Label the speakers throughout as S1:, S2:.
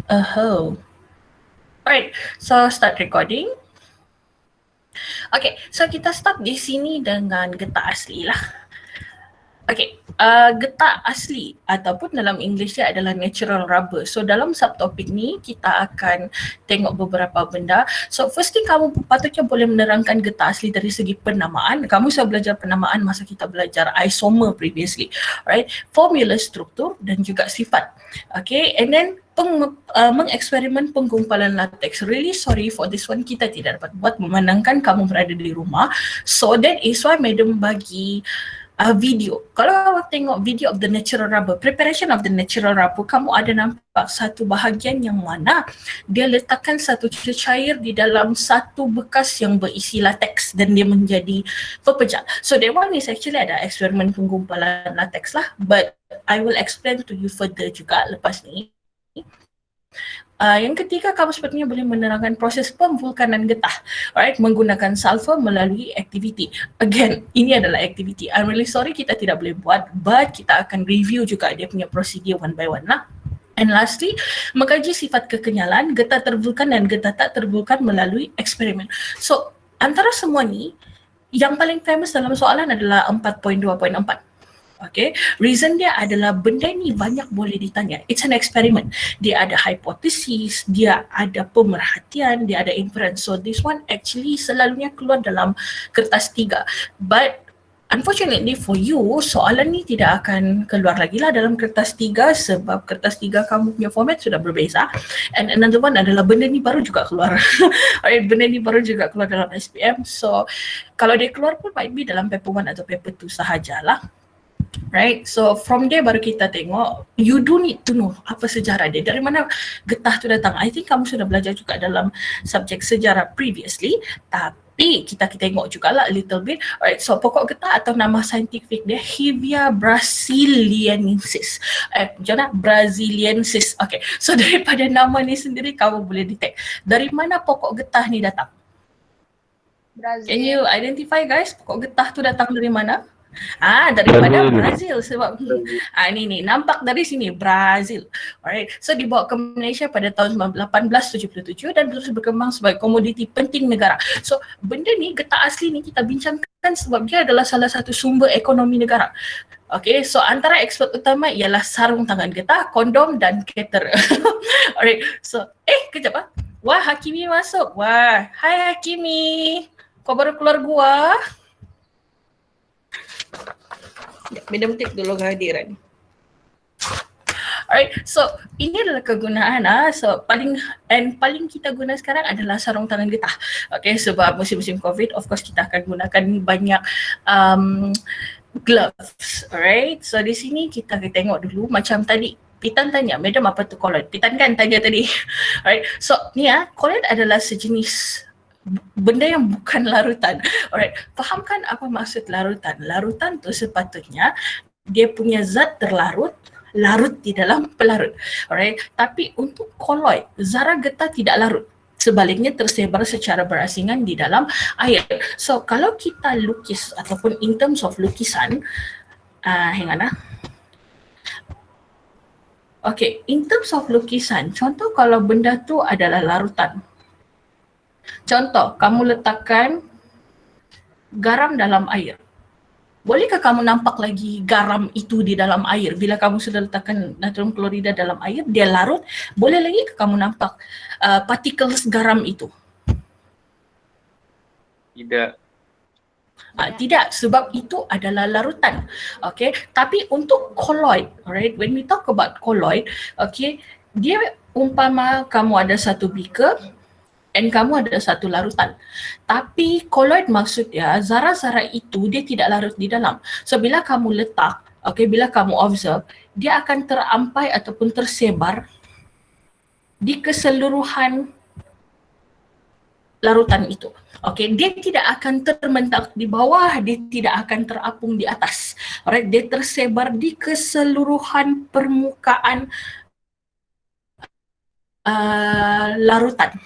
S1: Oh. Alright, so start recording. Okay, so kita start di sini dengan getah asli lah. Okay, getah asli ataupun dalam English dia adalah natural rubber. So dalam subtopik ni kita akan tengok beberapa benda. So first thing, kamu patutnya boleh menerangkan getah asli dari segi penamaan. Kamu sudah belajar penamaan masa kita belajar isomer previously, right? Formula, struktur dan juga sifat. Okay, and then mengeksperimen penggumpalan latex. Really sorry for this one, kita tidak dapat buat memandangkan kamu berada di rumah. So that is why madam bagi video. Kalau awak tengok video of the natural rubber, preparation of the natural rubber, kamu ada nampak satu bahagian yang mana dia letakkan satu cecair di dalam satu bekas yang berisi latex dan dia menjadi pepejal. So that one is actually ada eksperimen penggumpalan latex lah, but I will explain to you further juga lepas ni. Yang ketiga, kamu sepertinya boleh menerangkan proses pemvulkanan getah, alright, menggunakan sulfur melalui aktiviti. Again, ini adalah aktiviti. I'm really sorry kita tidak boleh buat, but kita akan review juga dia punya prosedur one by one lah. And lastly, mengkaji sifat kekenyalan, getah tervulkan dan getah tak tervulkan melalui eksperimen. So, antara semua ni, yang paling famous dalam soalan adalah 4.2.4. Okay, reason dia adalah benda ni banyak boleh ditanya. It's an experiment. Dia ada hipotesis, dia ada pemerhatian, dia ada inference. So this one actually selalunya keluar dalam kertas 3. But unfortunately for you, soalan ni tidak akan keluar lagi lah dalam kertas 3 sebab kertas 3 kamu punya format sudah berbeza. And another one adalah benda ni baru juga keluar. Alright, benda ni baru juga keluar dalam SPM. So kalau dia keluar pun might be dalam paper 1 atau paper 2 sahajalah. Right, so from there baru kita tengok, you do need to know apa sejarah dia, dari mana getah tu datang. I think kamu sudah belajar juga dalam subjek sejarah previously, tapi kita tengok juga lah a little bit. Alright, so pokok getah atau nama saintifik dia Hevia brasiliensis. Macam mana? Brasiliensis. Okay, so daripada nama ni sendiri kamu boleh detect dari mana pokok getah ni datang. Brazil. Can you identify guys, pokok getah tu datang dari mana? Daripada Brazil sebab ni nampak dari sini Brazil. Alright. So dibawa ke Malaysia pada tahun 1877 dan terus berkembang sebagai komoditi penting negara. So benda ni, getah asli ni kita bincangkan sebab dia adalah salah satu sumber ekonomi negara. Okay, so antara ekspor utama ialah sarung tangan getah, kondom dan keter. Alright. So kejap ah. Wah, Hakimi masuk. Wah, hai Hakimi. Kau baru keluar gua. Madam take dulu kehadiran. Alright, so ini adalah kegunaan so paling kita guna sekarang adalah sarung tangan getah. Okay, sebab musim-musim COVID, of course kita akan gunakan banyak gloves. Alright, so di sini kita tengok dulu macam tadi. Pitan tanya, madam apa tu colloid? Pitan kan tanya tadi. Alright, so ni colloid adalah sejenis benda yang bukan larutan. Alright, fahamkan apa maksud larutan? Larutan tu sepatutnya dia punya zat terlarut, larut di dalam pelarut. Alright, tapi untuk kolloid, zarah getah tidak larut. Sebaliknya tersebar secara berasingan di dalam air. So kalau kita lukis ataupun in terms of lukisan, hang on Okay, in terms of lukisan, contoh kalau benda tu adalah larutan. Contoh, kamu letakkan garam dalam air. Bolehkah kamu nampak lagi garam itu di dalam air? Bila kamu sudah letakkan natrium klorida dalam air, dia larut, boleh lagi ke kamu nampak particles garam itu?
S2: Tidak.
S1: Tidak, sebab itu adalah larutan. Okay, tapi untuk colloid, alright, when we talk about colloid, okay, dia umpama kamu ada satu beaker, and kamu ada satu larutan. Tapi colloid maksudnya zarah-zarah itu dia tidak larut di dalam. So bila kamu letak, bila kamu observe, dia akan terampai ataupun tersebar di keseluruhan larutan itu. Dia tidak akan termentak di bawah, dia tidak akan terapung di atas. Alright, dia tersebar di keseluruhan permukaan larutan.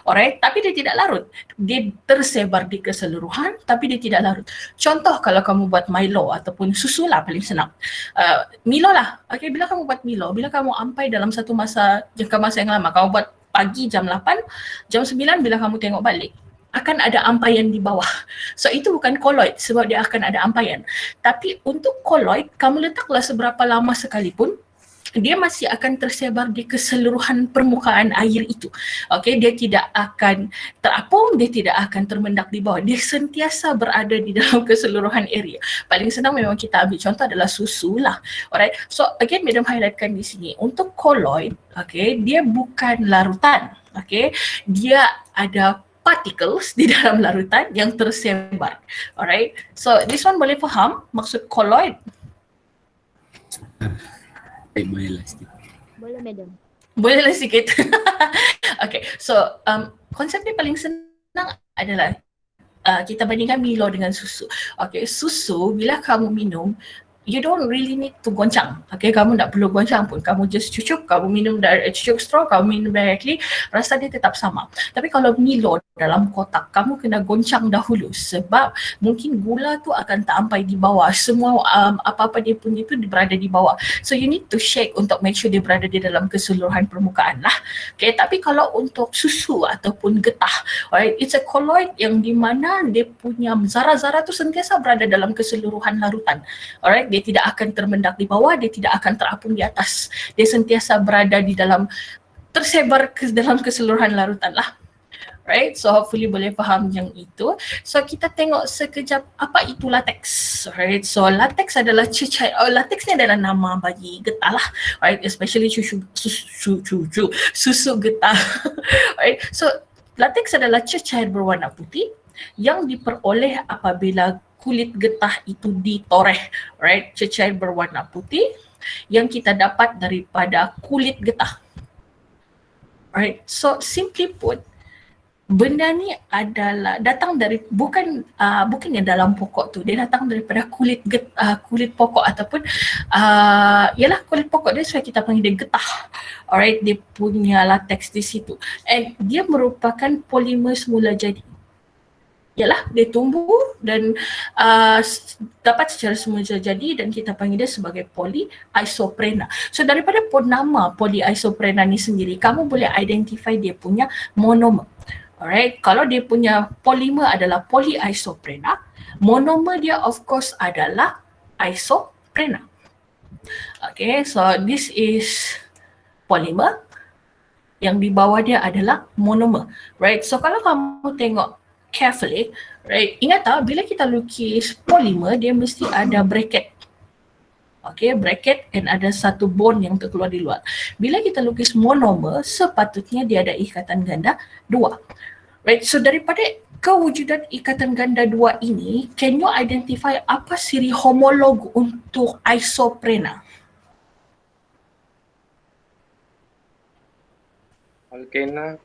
S1: Alright, tapi dia tidak larut. Dia tersebar di keseluruhan tapi dia tidak larut. Contoh kalau kamu buat Milo ataupun susu lah paling senang. Milo lah. Okay, bila kamu buat Milo, bila kamu ampai dalam satu jangka masa yang lama, kamu buat pagi jam 8, jam 9 bila kamu tengok balik, akan ada ampaian di bawah. So itu bukan colloid sebab dia akan ada ampaian. Tapi untuk colloid, kamu letaklah seberapa lama sekalipun, dia masih akan tersebar di keseluruhan permukaan air itu. Okay, dia tidak akan terapung, dia tidak akan termendak di bawah. Dia sentiasa berada di dalam keseluruhan area. Paling senang memang kita ambil contoh adalah susu lah. Alright, so again Madam highlightkan di sini. Untuk colloid, okay, dia bukan larutan. Okay, dia ada particles di dalam larutan yang tersebar. Alright, so this one boleh faham maksud colloid?
S2: Boleh lah sikit.
S3: Boleh, Madam.
S1: Boleh lah sikit. Okay, so konsep ni paling senang adalah kita bandingkan Milo dengan susu. Okay, susu bila kamu minum, you don't really need to goncang. Okay, kamu tak perlu goncang pun. Kamu just cucuk, kamu minum cucuk straw, kamu minum directly, rasa dia tetap sama. Tapi kalau Milo dalam kotak, kamu kena goncang dahulu sebab mungkin gula tu akan tak sampai di bawah. Semua apa-apa dia punya tu berada di bawah. So you need to shake untuk make sure dia berada di dalam keseluruhan permukaan lah. Okay, tapi kalau untuk susu ataupun getah, alright, it's a colloid yang di mana dia punya zara-zara tu sentiasa berada dalam keseluruhan larutan. Alright, dia tidak akan termendak di bawah, dia tidak akan terapung di atas. Dia sentiasa berada di dalam, tersebar ke dalam keseluruhan larutan lah. Right, so hopefully boleh faham yang itu. So kita tengok sekejap apa itu latex. Right, so latex adalah cecair. Latex ni adalah nama bagi getah lah. Right, especially susu getah. Right, so latex adalah cecair berwarna putih yang diperoleh apabila kulit getah itu ditoreh. Right, cecair berwarna putih yang kita dapat daripada kulit getah. Right, so simply put, benda ni adalah datang dari bukan yang dalam pokok tu, dia datang daripada kulit pokok ataupun ialah kulit pokok dia, sebab kita panggil dia getah. Alright, dia punya latex di situ, and dia merupakan polimer semula jadi. Ialah dia tumbuh dan dapat secara semula jadi, dan kita panggil dia sebagai polyisoprena. So daripada nama polyisoprena ni sendiri, kamu boleh identify dia punya monomer. Alright, kalau dia punya polimer adalah polyisoprena, monomer dia of course adalah isoprena. Okay, so this is polimer, yang di bawah dia adalah monomer. Right, so kalau kamu tengok carefully, right, ingat tak bila kita lukis polimer, dia mesti ada bracket. Okay, bracket, and ada satu bond yang terkeluar di luar. Bila kita lukis monomer, sepatutnya dia ada ikatan ganda 2. Right, so daripada kewujudan ikatan ganda 2 ini, can you identify apa siri homolog untuk isoprena?
S4: Alkena.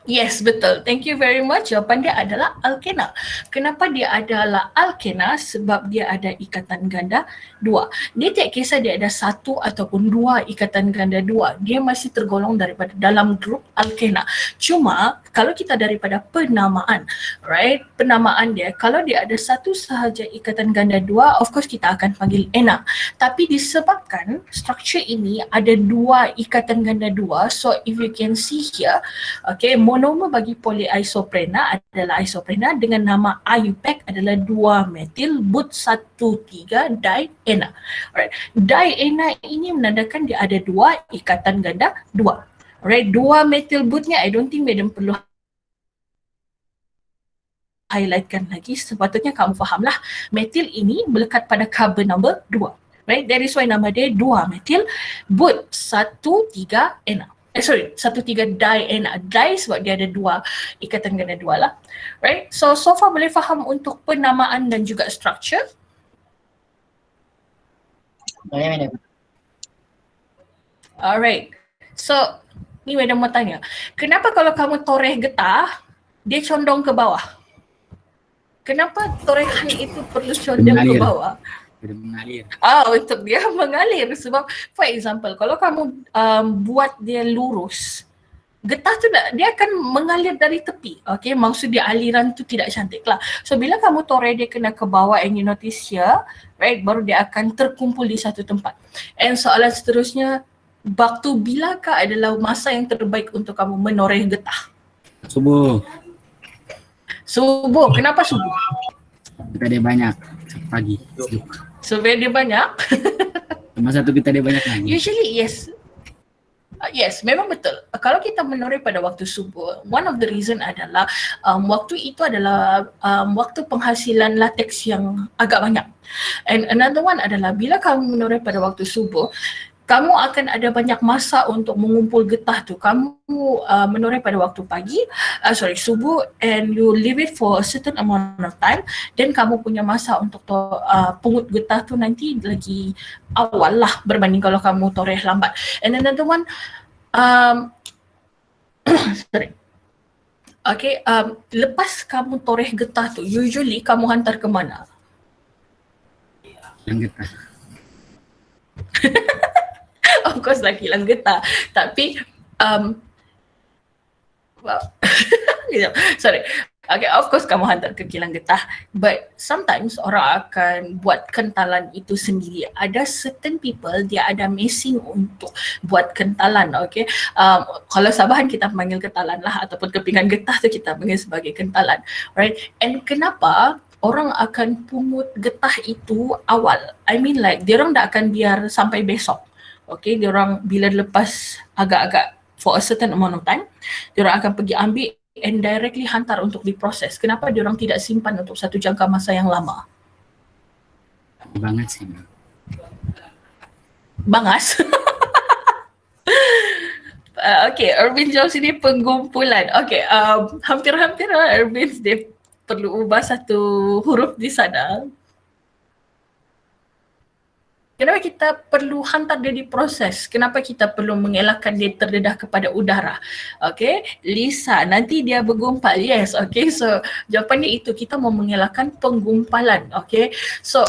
S1: Yes, betul. Thank you very much. Jawapan dia adalah alkena. Kenapa dia adalah alkena? Sebab dia ada ikatan ganda 2. Dia tak kisah dia ada 1 ataupun 2 ikatan ganda 2. Dia masih tergolong daripada dalam grup alkena. Cuma kalau kita daripada penamaan, right? Penamaan dia, kalau dia ada 1 sahaja ikatan ganda 2, of course kita akan panggil ena. Tapi disebabkan struktur ini ada 2 ikatan ganda 2, so if you can see here, okay, monomer bagi polyisoprena adalah isoprena dengan nama IUPAC adalah 2-metil but 1,3 diena. Alright, diena ini menandakan dia ada 2 ikatan ganda 2. Alright, 2-metil butnya I don't think Madam perlu highlightkan lagi, sepatutnya kamu fahamlah metil ini melekat pada carbon number 2. Right, that is why nama dia 2-metil but 1,3 ena. 1,3 diena. Di sebab dia ada 2 ikatan ganda 2 lah. Right, so far boleh faham untuk penamaan dan juga structure?
S5: Boleh, Madam.
S1: Alright, so ni Madam mau tanya, kenapa kalau kamu toreh getah, dia condong ke bawah? Kenapa torehan itu perlu condong ke bawah?
S2: Dia mengalir.
S1: Untuk dia mengalir sebab for example, kalau kamu buat dia lurus, getah tu dia akan mengalir dari tepi. Okay, maksud dia aliran tu tidak cantik lah. So bila kamu toreh dia kena ke bawah and you notice here, right, baru dia akan terkumpul di satu tempat. And soalan seterusnya, waktu bilakah adalah masa yang terbaik untuk kamu menoreh getah?
S2: Subuh.
S1: Subuh. Kenapa subuh?
S2: Kita ada banyak. Pagi.
S1: Supaya dia banyak.
S2: Masa tu kita ada banyak lagi.
S1: Usually yes. Yes, memang betul. Kalau kita menoreh pada waktu subuh, one of the reason adalah waktu itu adalah waktu penghasilan latex yang agak banyak. And another one adalah bila kamu menoreh pada waktu subuh, kamu akan ada banyak masa untuk mengumpul getah tu. Kamu menoreh pada waktu pagi, subuh, and you leave it for a certain amount of time, then kamu punya masa untuk pungut getah tu nanti lagi awal lah berbanding kalau kamu toreh lambat. And another one, sorry. Okay, lepas kamu toreh getah tu, usually kamu hantar ke mana?
S2: Yang getah.
S1: Of course lah kilang getah. Tapi sorry. Okay, of course kamu hantar ke kilang getah, but sometimes orang akan buat kentalan itu sendiri. Ada certain people dia ada mesin untuk buat kentalan, okay. Kalau Sabahan kita panggil kentalan lah, ataupun kepingan getah tu kita panggil sebagai kentalan, right? And kenapa orang akan pungut getah itu awal? I mean like diorang tak akan biar sampai besok. Okay, diorang bila lepas agak-agak for a certain amount of time, diorang akan pergi ambil and directly hantar untuk diproses. Kenapa diorang tidak simpan untuk satu jangka masa yang lama?
S2: Banget sih.
S1: Bangas? Okay, Erwin jawab sini penggumpulan. Okay, hampir-hampir Erwin dia perlu ubah satu huruf di sana. Kenapa kita perlu hantar dia diproses? Kenapa kita perlu mengelakkan dia terdedah kepada udara? Okay, Lisa, nanti dia bergumpal. Yes, okay. So, jawapannya itu, kita mau mengelakkan penggumpalan. Okay, so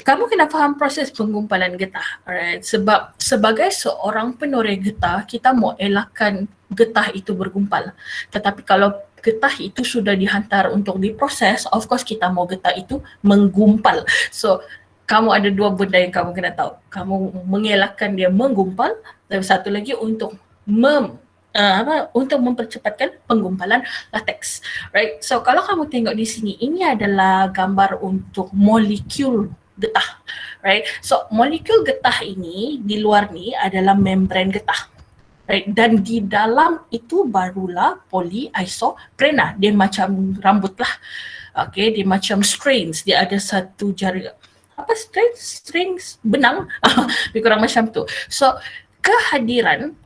S1: kamu kena faham proses penggumpalan getah. Alright, sebab sebagai seorang penoreh getah, kita mau elakkan getah itu bergumpal. Tetapi kalau getah itu sudah dihantar untuk diproses, of course kita mau getah itu menggumpal. So, kamu ada dua benda yang kamu kena tahu. Kamu mengelakkan dia menggumpal, dan satu lagi untuk untuk mempercepatkan penggumpalan latex. Right? So kalau kamu tengok di sini, ini adalah gambar untuk molekul getah. Right? So molekul getah ini di luar ni adalah membran getah. Right? Dan di dalam itu barulah polyisoprena. Dia macam rambut lah. Okay, dia macam strings. Dia ada satu jari. Apa strings benang. Lebih kurang macam tu. So kehadiran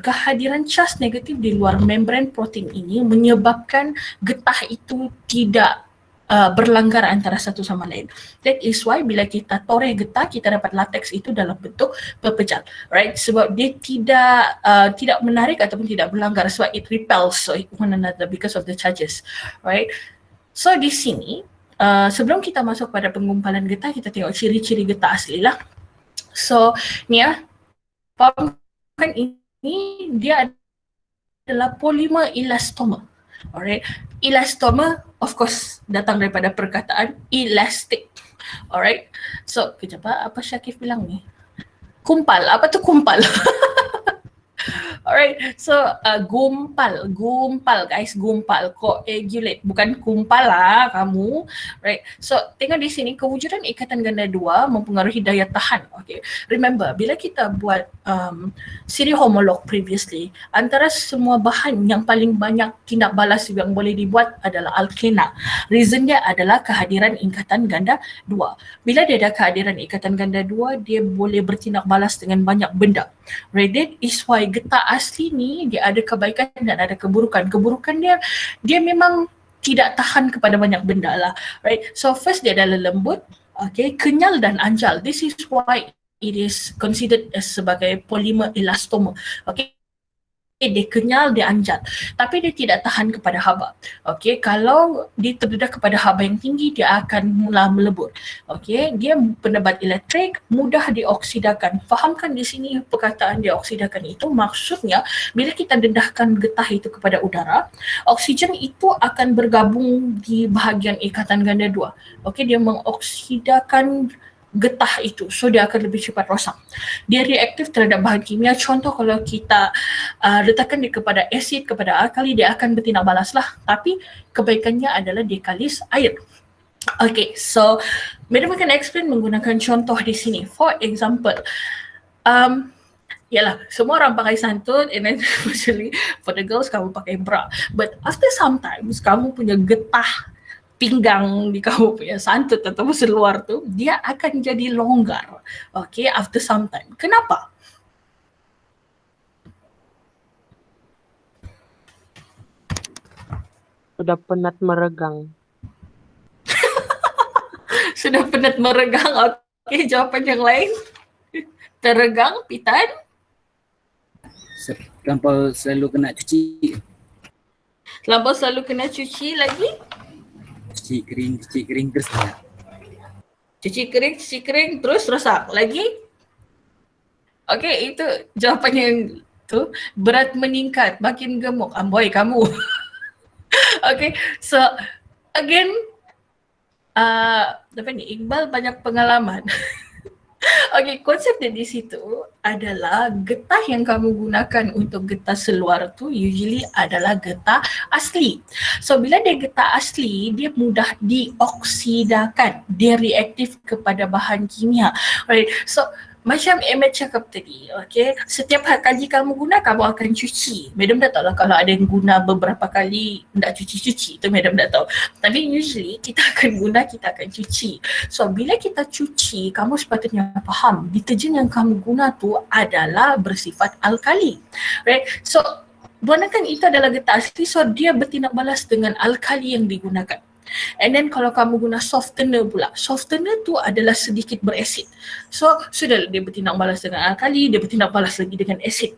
S1: kehadiran charge negatif di luar membran protein ini menyebabkan getah itu tidak berlanggar antara satu sama lain. That is why bila kita toreh getah, kita dapat latex itu dalam bentuk pepejal, right? Sebab dia tidak menarik ataupun tidak berlanggar, sebab it repels one another because of the charges, right? So di sini sebelum kita masuk pada penggumpalan getah, kita tengok ciri-ciri getah asli lah. So ni kan ini dia adalah polymer elastoma. Alright, elastoma of course datang daripada perkataan elastic. Alright, so kejap apa Syakif bilang ni? Kumpal, apa tu kumpal? Alright, so gumpal guys, gumpal, coagulate, bukan kumpal lah kamu. Right, so tengok di sini kewujudan ikatan ganda dua mempengaruhi daya tahan. Okay, remember bila kita buat siri homolog previously, antara semua bahan yang paling banyak tindak balas yang boleh dibuat adalah alkena. Reason dia adalah kehadiran ikatan ganda dua. Bila dia ada kehadiran ikatan ganda dua, dia boleh bertindak balas dengan banyak benda. Right, that is why getah asli ni dia ada kebaikan dan ada keburukan. Keburukan dia memang tidak tahan kepada banyak benda lah, right? So first dia adalah lembut, okay, kenyal dan anjal. This is why it is considered as sebagai polymer elastoma. Okay, dia kenyal, dia anjat. Tapi dia tidak tahan kepada haba. Okey, kalau dia terdedah kepada haba yang tinggi, dia akan mula melebur. Okey, dia penebat elektrik, mudah dioksidakan. Fahamkan di sini perkataan dioksidakan itu maksudnya bila kita dedahkan getah itu kepada udara, oksigen itu akan bergabung di bahagian ikatan ganda 2. Okey, dia mengoksidakan getah itu, so dia akan lebih cepat rosak. Dia reaktif terhadap bahan kimia. Contoh kalau kita letakkan dia kepada asid, kepada alkali, dia akan bertindak balas lah. Tapi kebaikannya adalah dia kalis air. Okay, so Madam akan explain menggunakan contoh di sini. For example, yalah, semua orang pakai santut and then especially for the girls kamu pakai bra. But after sometimes kamu punya getah pinggang di kamu punya santut atau seluar tu, dia akan jadi longgar. Okay, after some time. Kenapa?
S3: Sudah penat meregang.
S1: Sudah penat meregang. Okay, jawapan yang lain. Teregang, Pitan?
S2: Terlampau selalu kena cuci.
S1: Terlampau selalu kena cuci lagi?
S2: Cuci kering terus lah.
S1: Cuci kering, terus rosak. Lagi? Okay, itu jawapan yang tu. Berat meningkat, makin gemuk. Amboi kamu. Okay, so again, apa ni, Iqbal banyak pengalaman. Okay, konsep dia di situ adalah getah yang kamu gunakan untuk getah seluar tu usually adalah getah asli. So bila dia getah asli, dia mudah dioksidakan, dia reaktif kepada bahan kimia. Right, so macam Emmett cakap tadi, okay, setiap kali kamu guna, kamu akan cuci. Madam dah tahu lah kalau ada yang guna beberapa kali tak cuci-cuci, tu Madam dah tahu. Tapi usually kita akan guna, kita akan cuci. So bila kita cuci, kamu sepatutnya faham deterjen yang kamu guna tu adalah bersifat alkali. Right, so gunakan itu adalah getah asli, so dia bertindak balas dengan alkali yang digunakan. And then kalau kamu guna softener pula, softener tu adalah sedikit berasid. So sudah dia bertindak balas dengan alkali, dia bertindak balas lagi dengan asid.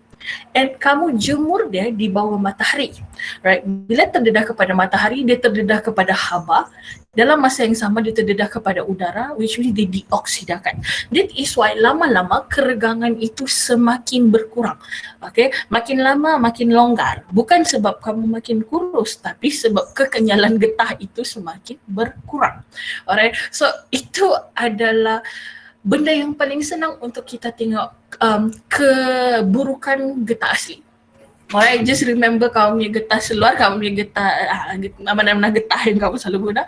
S1: And kamu jemur dia di bawah matahari. Right? Bila terdedah kepada matahari, dia terdedah kepada haba. Dalam masa yang sama dia terdedah kepada udara, which means dia dioksidakan. That is why lama-lama keregangan itu semakin berkurang. Okay? Makin lama makin longgar. Bukan sebab kamu makin kurus, tapi sebab kekenyalan getah itu semakin berkurang. Alright? So itu adalah benda yang paling senang untuk kita tengok keburukan getah asli. Alright, just remember kamu punya getah seluar, kamu punya getah mana-mana getah yang kamu selalu guna.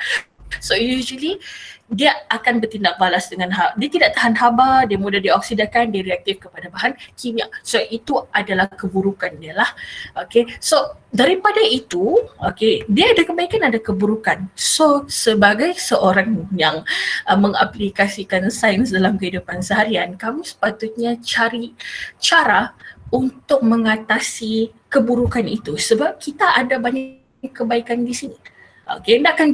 S1: So usually dia akan bertindak balas dengan dia tidak tahan haba, dia mudah dioksidakan, dia reaktif kepada bahan kimia. So itu adalah keburukan dia lah. Okay, so daripada itu, okay, dia ada kebaikan, ada keburukan. So sebagai seorang yang mengaplikasikan sains dalam kehidupan seharian, kamu sepatutnya cari cara untuk mengatasi keburukan itu sebab kita ada banyak kebaikan di sini. Okay, takkan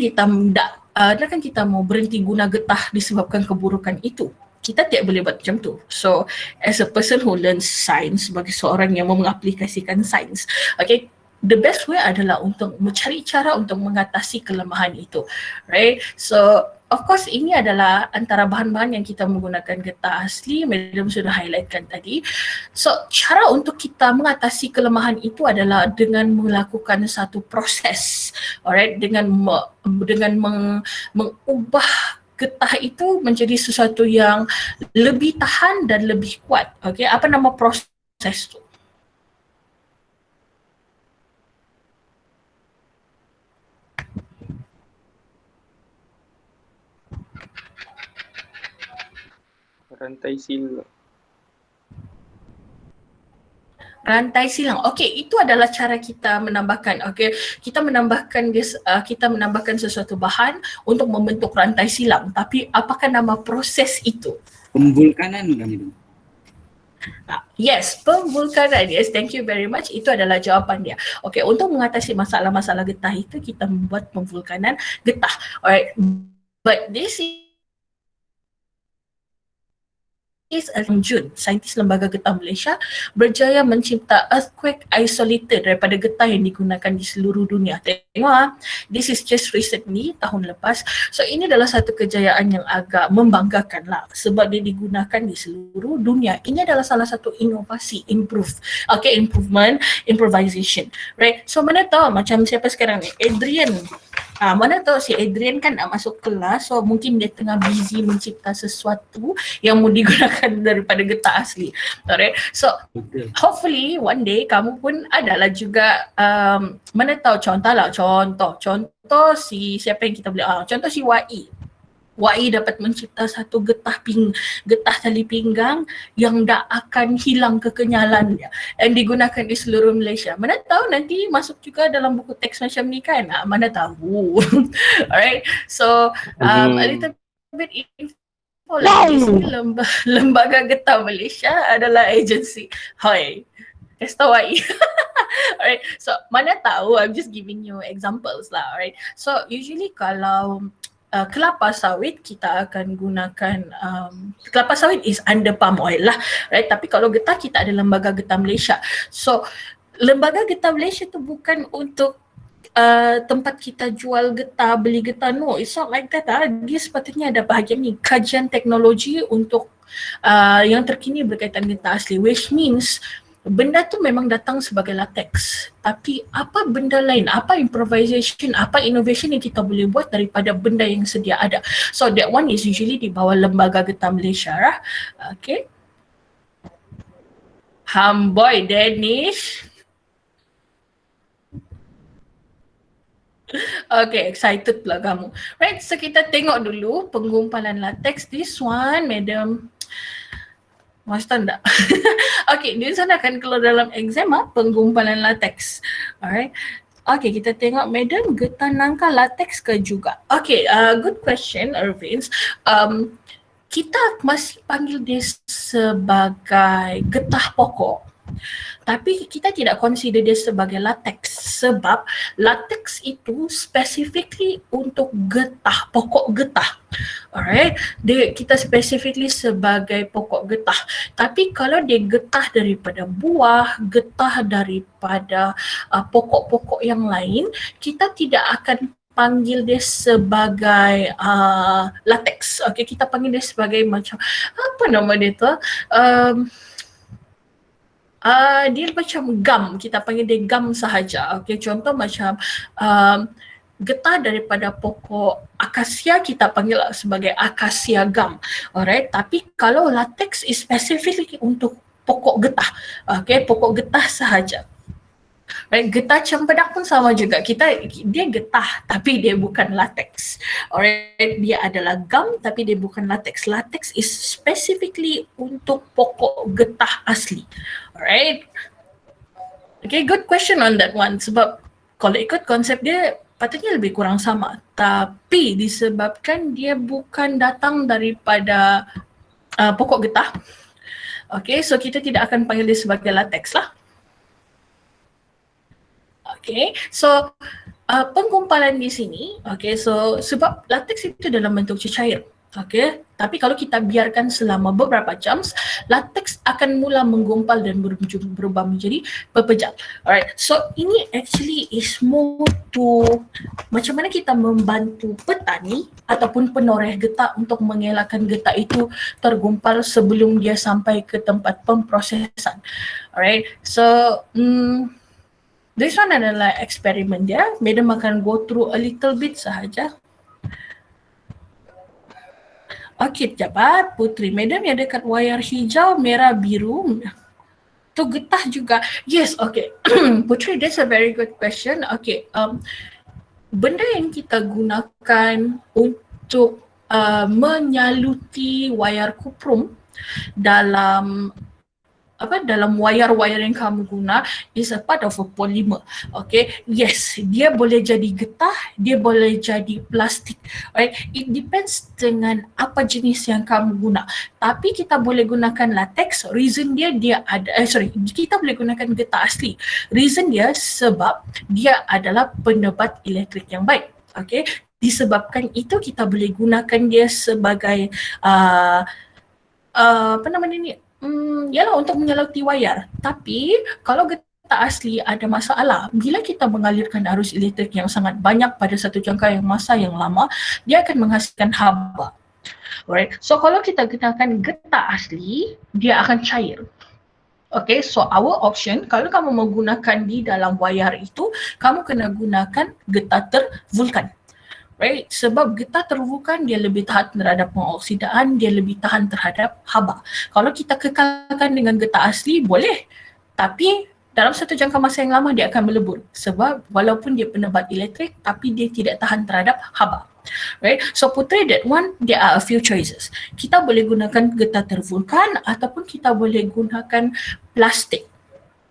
S1: kita mau berhenti guna getah disebabkan keburukan itu. Kita tidak boleh buat macam tu. So, as a person who learns science, sebagai seorang yang mau mengaplikasikan sains, okay, the best way adalah untuk mencari cara untuk mengatasi kelemahan itu. Right? So, of course ini adalah antara bahan-bahan yang kita menggunakan getah asli, Madam sudah highlightkan tadi. So cara untuk kita mengatasi kelemahan itu adalah dengan melakukan satu proses, alright, dengan mengubah getah itu menjadi sesuatu yang lebih tahan dan lebih kuat. Okay, apa nama proses tu?
S3: Rantai silang.
S1: Rantai silang. Okey, itu adalah cara kita menambahkan. Okey, kita menambahkan sesuatu bahan untuk membentuk rantai silang. Tapi apakah nama proses itu?
S2: Pemvulkanan kan itu.
S1: Yes, pemvulkanan. Yes, thank you very much. Itu adalah jawapan dia. Okey, untuk mengatasi masalah-masalah getah itu kita membuat pemvulkanan getah. Alright. But this Jun, saintis Lembaga Getah Malaysia, berjaya mencipta earthquake isolator daripada getah yang digunakan di seluruh dunia. Tengok this is just recently, tahun lepas. So ini adalah satu kejayaan yang agak membanggakan lah sebab dia digunakan di seluruh dunia. Ini adalah salah satu inovasi, improvement, improvisation, right? So mana tahu macam siapa sekarang ni, Adrian. Mana tahu si Adrian kan nak masuk kelas, so mungkin dia tengah busy mencipta sesuatu yang mau digunakan daripada getah asli. Alright, so
S2: Betul.
S1: hopefully one day kamu pun adalah juga mana tahu contoh si siapa yang kita boleh contoh si Wai dapat mencipta satu getah tali pinggang yang tak akan hilang kekenyalannya yang digunakan di seluruh Malaysia. Mana tahu nanti masuk juga dalam buku teks macam ni kan? Mana tahu. Alright, so a little bit info lagi. Lembaga Getah Malaysia adalah agensi. Hoi, kasih tahu Wai. Alright, so mana tahu, I'm just giving you examples lah. Alright, so usually kalau kelapa sawit kita akan gunakan kelapa sawit is under palm oil lah, right? Tapi kalau getah kita ada Lembaga Getah Malaysia. So Lembaga Getah Malaysia tu bukan untuk tempat kita jual getah, beli getah. No, it's not like that. Dia sepatutnya ada bahagian ni, kajian teknologi untuk yang terkini berkaitan getah asli, which means benda tu memang datang sebagai latex, tapi apa benda lain, apa improvisation, apa innovation yang kita boleh buat daripada benda yang sedia ada. So that one is usually di bawah Lembaga Getah Malaysia lah. Okay, Hamboy Danish. Okay, excited pula kamu. Right, so kita tengok dulu penggumpalan latex. This one, madam, Master tak? Okay, di sana akan keluar dalam exam penggumpalan latex. Alright. Okay, kita tengok madam, getah nangka latex ke juga? Okay, good question, Irvins. Kita masih panggil dia sebagai getah pokok, tapi kita tidak consider dia sebagai latex sebab latex itu specifically untuk getah, pokok getah. Alright, kita specifically sebagai pokok getah. Tapi kalau dia getah daripada buah, getah daripada pokok-pokok yang lain, kita tidak akan panggil dia sebagai latex. Okay, kita panggil dia sebagai macam apa nama dia tu? Dia macam gum, kita panggil dia gum sahaja. Okay, contoh macam getah daripada pokok akasia kita panggil sebagai akasia gum. Alright, tapi kalau latex is specifically untuk pokok getah. Okay, pokok getah sahaja. Right, getah cempedak pun sama juga. Dia getah tapi dia bukan latex. Alright, dia adalah gum tapi dia bukan latex. Latex is specifically untuk pokok getah asli. Alright. Okay, good question on that one. Sebab kalau ikut konsep dia patutnya lebih kurang sama. Tapi disebabkan dia bukan datang daripada pokok getah. Okay, so kita tidak akan panggil dia sebagai latex lah. Okay, so penggumpalan di sini, okay, so sebab latex itu dalam bentuk cecair, okay, tapi kalau kita biarkan selama beberapa jam, latex akan mula menggumpal dan berubah menjadi pepejal. Alright, so ini actually is more to macam mana kita membantu petani ataupun penoreh getah untuk mengelakkan getah itu tergumpal sebelum dia sampai ke tempat pemprosesan. Alright, so this one adalah eksperimen dia. Madam akan go through a little bit sahaja. Okay, jabat Putri. Madam yang dekat wayar hijau, merah, biru. Tu getah juga. Yes, okay. Putri, that's a very good question. Okay, benda yang kita gunakan untuk menyaluti wayar kuprum dalam wayar-wayar yang kamu guna is a part of a polymer. Okay, yes, dia boleh jadi getah, dia boleh jadi plastik. Right, it depends dengan apa jenis yang kamu guna. Tapi kita boleh gunakan latex, reason dia ada, kita boleh gunakan getah asli. Reason dia sebab dia adalah penebat elektrik yang baik. Okay, disebabkan itu kita boleh gunakan dia sebagai apa namanya ni, yalah untuk menyelauti wayar. Tapi kalau getah asli ada masalah, bila kita mengalirkan arus elektrik yang sangat banyak pada satu jangka yang masa yang lama, dia akan menghasilkan haba. Alright, so kalau kita gunakan getah asli, dia akan cair. Okay, so our option, kalau kamu menggunakan di dalam wayar itu, kamu kena gunakan getah tervulkan. Right, sebab getah tervulkan dia lebih tahan terhadap pengoksidaan, dia lebih tahan terhadap haba. Kalau kita kekalkan dengan getah asli, boleh. Tapi dalam satu jangka masa yang lama dia akan melebur. Sebab walaupun dia penebat elektrik, tapi dia tidak tahan terhadap haba. Right, so putri that one, there are a few choices. Kita boleh gunakan getah tervulkan ataupun kita boleh gunakan plastik,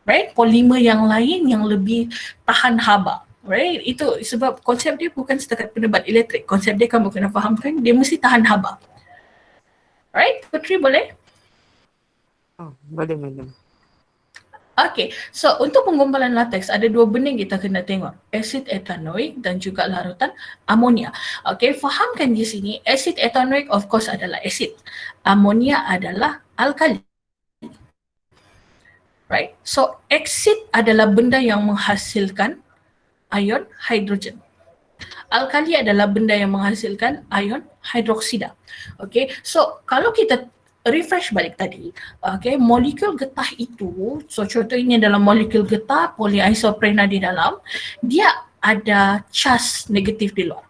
S1: right, polimer yang lain yang lebih tahan haba, right. Itu sebab konsep dia bukan setakat penebat elektrik, konsep dia kamu kena fahamkan dia mesti tahan haba. Right, Putri boleh?
S3: Oh, boleh madam.
S1: Okay, so untuk penggumpalan latex ada dua benda yang kita kena tengok, asid etanoik dan juga larutan amonia. Okay, fahamkan di sini asid etanoik of course adalah asid, amonia adalah alkali. Right, so asid adalah benda yang menghasilkan ion hidrogen. Alkali adalah benda yang menghasilkan ion hidroksida. Okay, so kalau kita refresh balik tadi, okay, molekul getah itu, so contohnya dalam molekul getah polyisoprena di dalam, dia ada charge negatif di luar.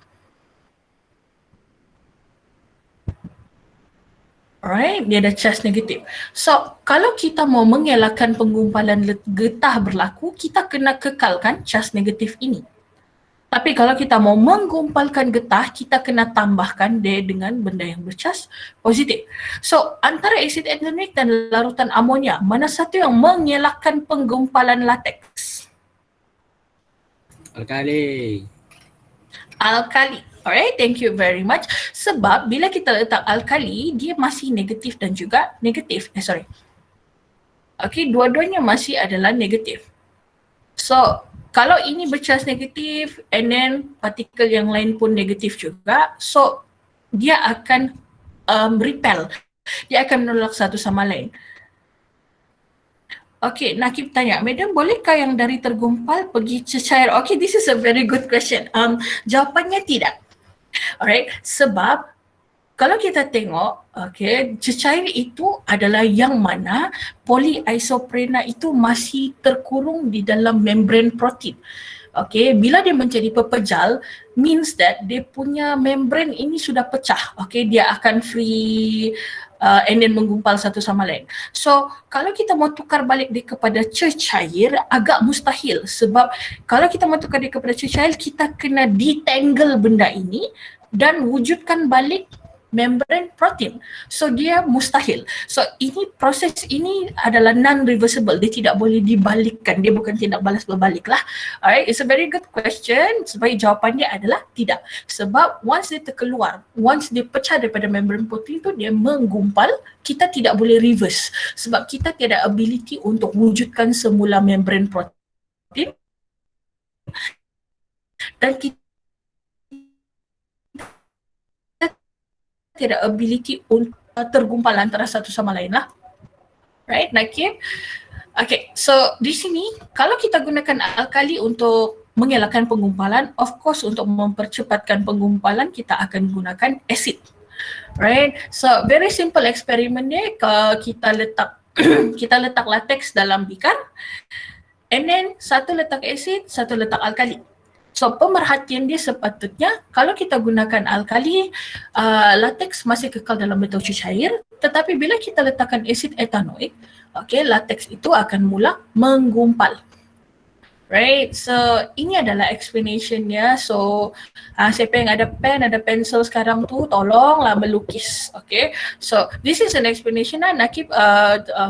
S1: Alright, dia ada charge negatif. So, kalau kita mau mengelakkan penggumpalan getah berlaku, kita kena kekalkan charge negatif ini. Tapi kalau kita mau menggumpalkan getah, kita kena tambahkan dia dengan benda yang bercas positif. So, antara asid etanoik dan larutan amonia, mana satu yang mengelakkan penggumpalan lateks?
S2: Alkali.
S1: Alkali. Alright, thank you very much. Sebab bila kita letak alkali, dia masih negatif dan juga negatif. Okay, dua-duanya masih adalah negatif. So, kalau ini bercharge negatif and then partikel yang lain pun negatif juga, so dia akan repel, dia akan menolak satu sama lain. Okay, Nakib tanya, Madam bolehkah yang dari tergumpal pergi cecair? Okay, this is a very good question. Jawapannya tidak. Alright, sebab kalau kita tengok, okay, cecair itu adalah yang mana polyisoprena itu masih terkurung di dalam membran protein. Okay, bila dia menjadi pepejal, means that dia punya membran ini sudah pecah. Okay, dia akan free and then menggumpal satu sama lain. So, kalau kita mau tukar balik dia kepada cecair, agak mustahil. Sebab kalau kita mau tukar dia kepada cecair, kita kena detangle benda ini dan wujudkan balik membran protein. So dia mustahil. So ini proses ini adalah non-reversible. Dia tidak boleh dibalikkan. Dia bukan tindak balas berbalik lah. Alright, it's a very good question. Sebab jawapannya adalah tidak. Sebab once dia terkeluar, once dia pecah daripada membran protein tu, dia menggumpal, kita tidak boleh reverse. Sebab kita tiada ability untuk wujudkan semula membran protein. Dan kita tidak ability untuk tergumpal antara satu sama lain lah. Right, Nakib? Okay, so di sini kalau kita gunakan alkali untuk mengelakkan penggumpalan, of course untuk mempercepatkan penggumpalan kita akan gunakan asid. Right, so very simple eksperimen dia, kita letak kita letak latex dalam bikar and then satu letak asid, satu letak alkali. So pemerhatian dia sepatutnya kalau kita gunakan alkali, latex masih kekal dalam bentuk cair, tetapi bila kita letakkan asid etanoik, okay, latex itu akan mula menggumpal. Right, so ini adalah explanation-nya. So siapa yang ada pen, ada pensel sekarang tu, tolonglah melukis. Okay, so this is an explanation lah. Nakib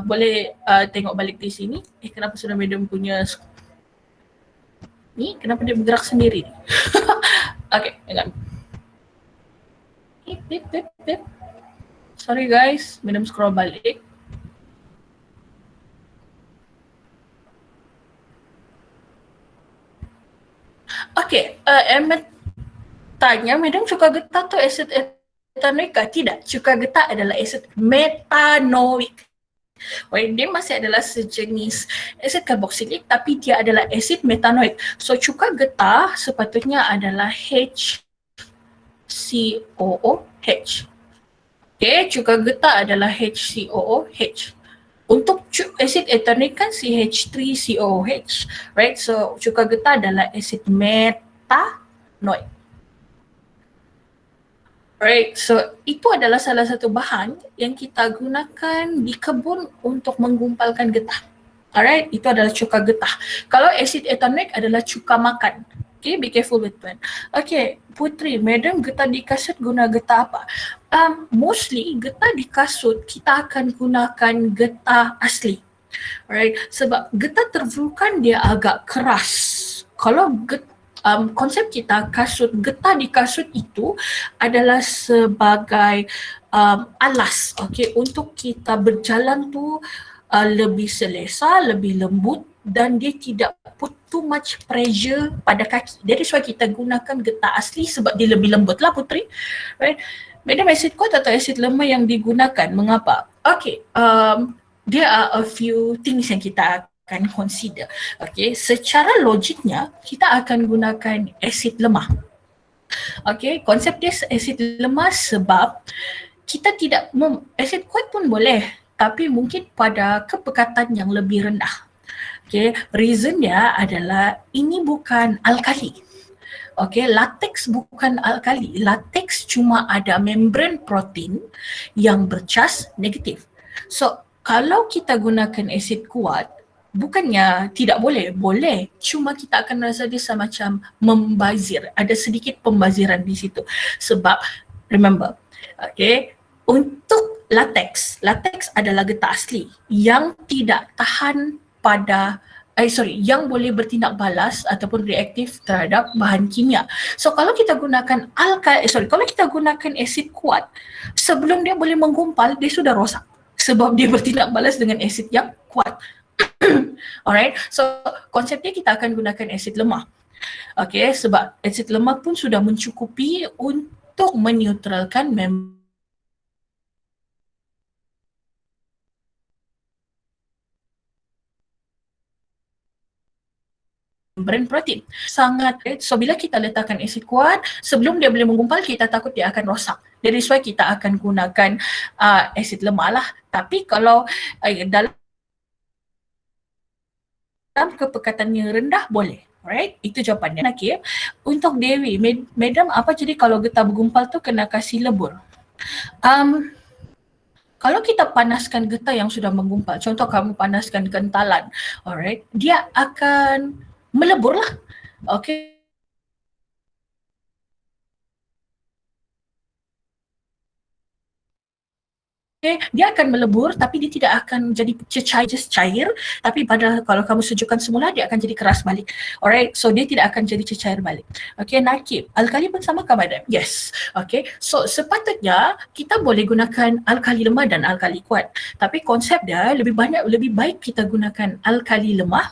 S1: boleh tengok balik di sini. Kenapa sudah medium punya ni? Kenapa dia bergerak sendiri ni? Okay, jangan. Sorry guys, medium scroll balik. Okay, Emmet tanya, Madam suka getah tu asid etanoik ke? Tidak. Cuka getah adalah asid metanoik. Dia masih adalah sejenis asid karboksilik tapi dia adalah asid metanoik. So cuka getah sepatutnya adalah HCOOH. Okay, cuka getah adalah HCOOH. Untuk asid etanoik kan CH3COOH, right? So cuka getah adalah asid metanoik. Right, so itu adalah salah satu bahan yang kita gunakan di kebun untuk menggumpalkan getah. Alright, itu adalah cuka getah. Kalau asid etanoik adalah cuka makan. Okay, be careful with that. Okay, Putri, Madam getah di kasut guna getah apa? Mostly getah di kasut kita akan gunakan getah asli. Alright, sebab getah tervulkan dia agak keras. Kalau konsep kita getah di kasut itu adalah sebagai alas, okay, untuk kita berjalan tu lebih selesa, lebih lembut dan dia tidak put too much pressure pada kaki. Jadi sebab kita gunakan getah asli sebab dia lebih lembut lah, Putri. Right? Madam, asid kuat atau asid lemah yang digunakan? Mengapa? Okay, there are a few things yang kita akan consider. Okay, secara logiknya kita akan gunakan asid lemah. Okay, konsep dia asid lemah sebab kita tidak asid kuat pun boleh tapi mungkin pada kepekatan yang lebih rendah. Okay, reason dia adalah ini bukan alkali. Okay, latex bukan alkali. Latex cuma ada membran protein yang bercas negatif. So, kalau kita gunakan asid kuat, bukannya tidak boleh, boleh. Cuma kita akan rasa dia semacam membazir. Ada sedikit pembaziran di situ. Sebab, remember, okay, untuk latex adalah getah asli yang tidak tahan pada yang boleh bertindak balas ataupun reaktif terhadap bahan kimia. So kalau kita gunakan kalau kita gunakan asid kuat, sebelum dia boleh menggumpal dia sudah rosak sebab dia bertindak balas dengan asid yang kuat. Alright, so konsepnya kita akan gunakan asid lemah. Okay, sebab asid lemah pun sudah mencukupi untuk meneutralkan membran protein. Sangat, so bila kita letakkan asid kuat, sebelum dia boleh menggumpal, kita takut dia akan rosak. Jadi sebab kita akan gunakan asid lemah lah. Tapi kalau dalam kepekatannya rendah, boleh. Alright, itu jawapannya. Okay. Untuk Dewi, Madam, apa jadi kalau getah bergumpal tu kena kasih lebur? Kalau kita panaskan getah yang sudah menggumpal, contoh kamu panaskan kentalan, alright, dia akan melebur lah. Okay. Okay, dia akan melebur tapi dia tidak akan jadi cair, tapi kalau kamu sejukkan semula dia akan jadi keras balik. Alright, so dia tidak akan jadi cecair balik. Okay, Nakib, alkali pun sama ke Madam? Yes. Okay, so sepatutnya kita boleh gunakan alkali lemah dan alkali kuat. Tapi konsep dia lebih baik kita gunakan alkali lemah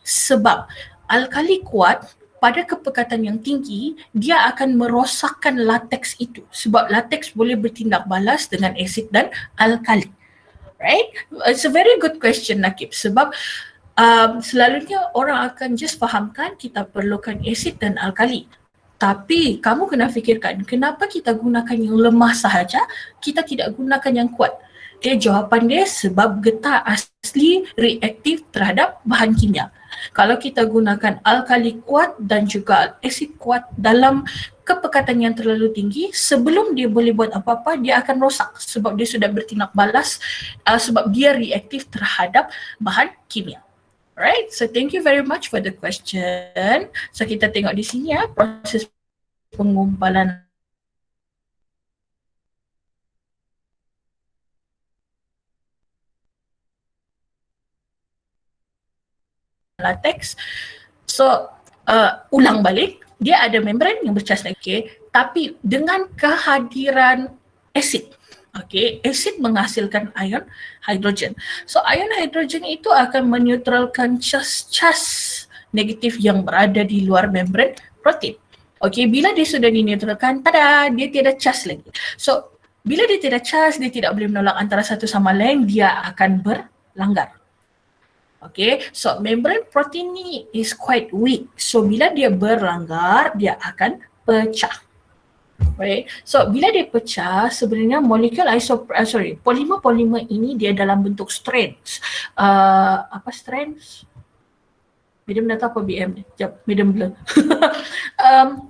S1: sebab alkali kuat pada kepekatan yang tinggi, dia akan merosakkan latex itu sebab latex boleh bertindak balas dengan asid dan alkali. Right? It's a very good question, Nakib, sebab selalunya orang akan just fahamkan kita perlukan asid dan alkali. Tapi kamu kena fikirkan, kenapa kita gunakan yang lemah sahaja, kita tidak gunakan yang kuat? Okay, jawapan dia sebab getah asli reaktif terhadap bahan kimia. Kalau kita gunakan alkali kuat dan juga asid kuat dalam kepekatan yang terlalu tinggi, sebelum dia boleh buat apa-apa, dia akan rosak sebab dia sudah bertindak balas sebab dia reaktif terhadap bahan kimia. Alright, so thank you very much for the question. So kita tengok di sini ya, proses penggumpalan latex. So ulang balik, dia ada membran yang bercas, okay, tapi dengan kehadiran asid. Okay, asid menghasilkan ion hidrogen. So ion hidrogen itu akan meneutralkan cas negatif yang berada di luar membran protein. Okay, bila dia sudah dineutralkan, tada, dia tiada cas lagi. So Bila dia tidak charge, dia tidak boleh menolak antara satu sama lain, dia akan berlanggar. Okay, so membran protein ni is quite weak. So bila dia berlanggar, dia akan pecah. Right. So bila dia pecah, sebenarnya molekul polimer ini dia dalam bentuk strands. Apa strands? Medium dah tahu apa BM ni. Sekejap, medium blur.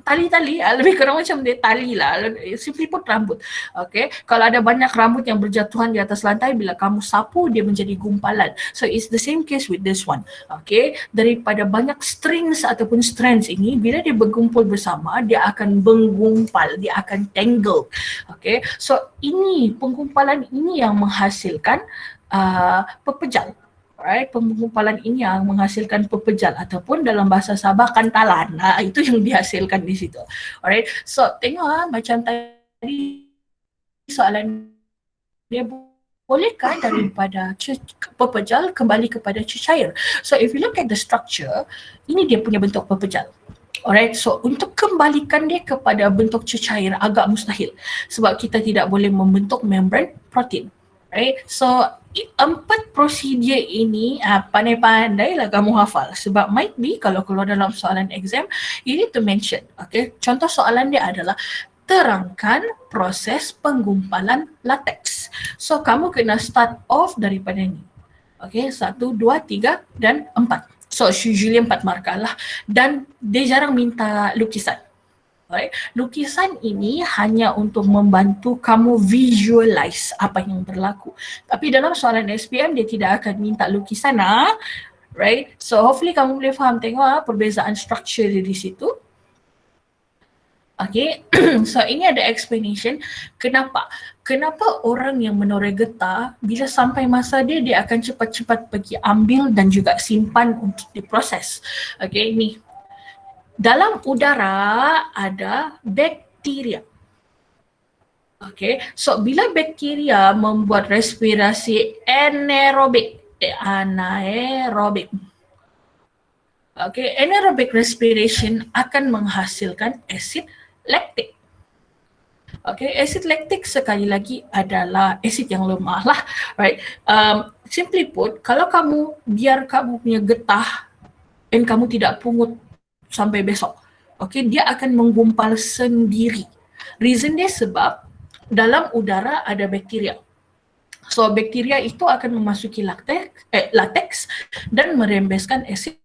S1: Tali-tali, lebih kurang macam dia tali lah. Simply put rambut. Okay. Kalau ada banyak rambut yang berjatuhan di atas lantai, bila kamu sapu, dia menjadi gumpalan. So it's the same case with this one. Okay. Daripada banyak strings ataupun strands ini, bila dia berkumpul bersama, dia akan menggumpal, dia akan tangle. Okay. So ini, penggumpalan ini yang menghasilkan pepejal. Alright, penggumpalan ini yang menghasilkan pepejal ataupun dalam bahasa Sabah kantalan. Itu yang dihasilkan di situ. Alright, so tengok macam tadi soalan dia, bolehkah daripada pepejal kembali kepada cecair? So if you look at the structure, ini dia punya bentuk pepejal. Alright, so untuk kembalikan dia kepada bentuk cecair agak mustahil sebab kita tidak boleh membentuk membran protein. Right, so 4 prosedur ini pandai-pandailah kamu hafal sebab might be kalau keluar dalam soalan exam you need to mention. Okay, contoh soalan dia adalah terangkan proses penggumpalan latex. So kamu kena start off daripada ni. Okay, 1, 2, 3 dan 4. So usually 4 markah lah dan dia jarang minta lukisan. Right. Lukisan ini hanya untuk membantu kamu visualize apa yang berlaku. Tapi dalam soalan SPM dia tidak akan minta lukisan. Right. So hopefully kamu boleh faham, tengok perbezaan structure di situ. Okay, so ini ada explanation kenapa orang yang menoreh getah bila sampai masa dia akan cepat-cepat pergi ambil dan juga simpan untuk diproses. Okay, ni dalam udara ada bakteria. Okay, so bila bakteria membuat respirasi anaerobik, okay, anaerobic respiration akan menghasilkan asid laktik. Okay, asid laktik sekali lagi adalah asid yang lemah lah, right? Simply put, kalau kamu biar kamu punya getah dan kamu tidak pungut sampai besok, okay, dia akan menggumpal sendiri. Reason dia sebab dalam udara ada bakteria. So bakteria itu akan memasuki latex dan merembeskan asid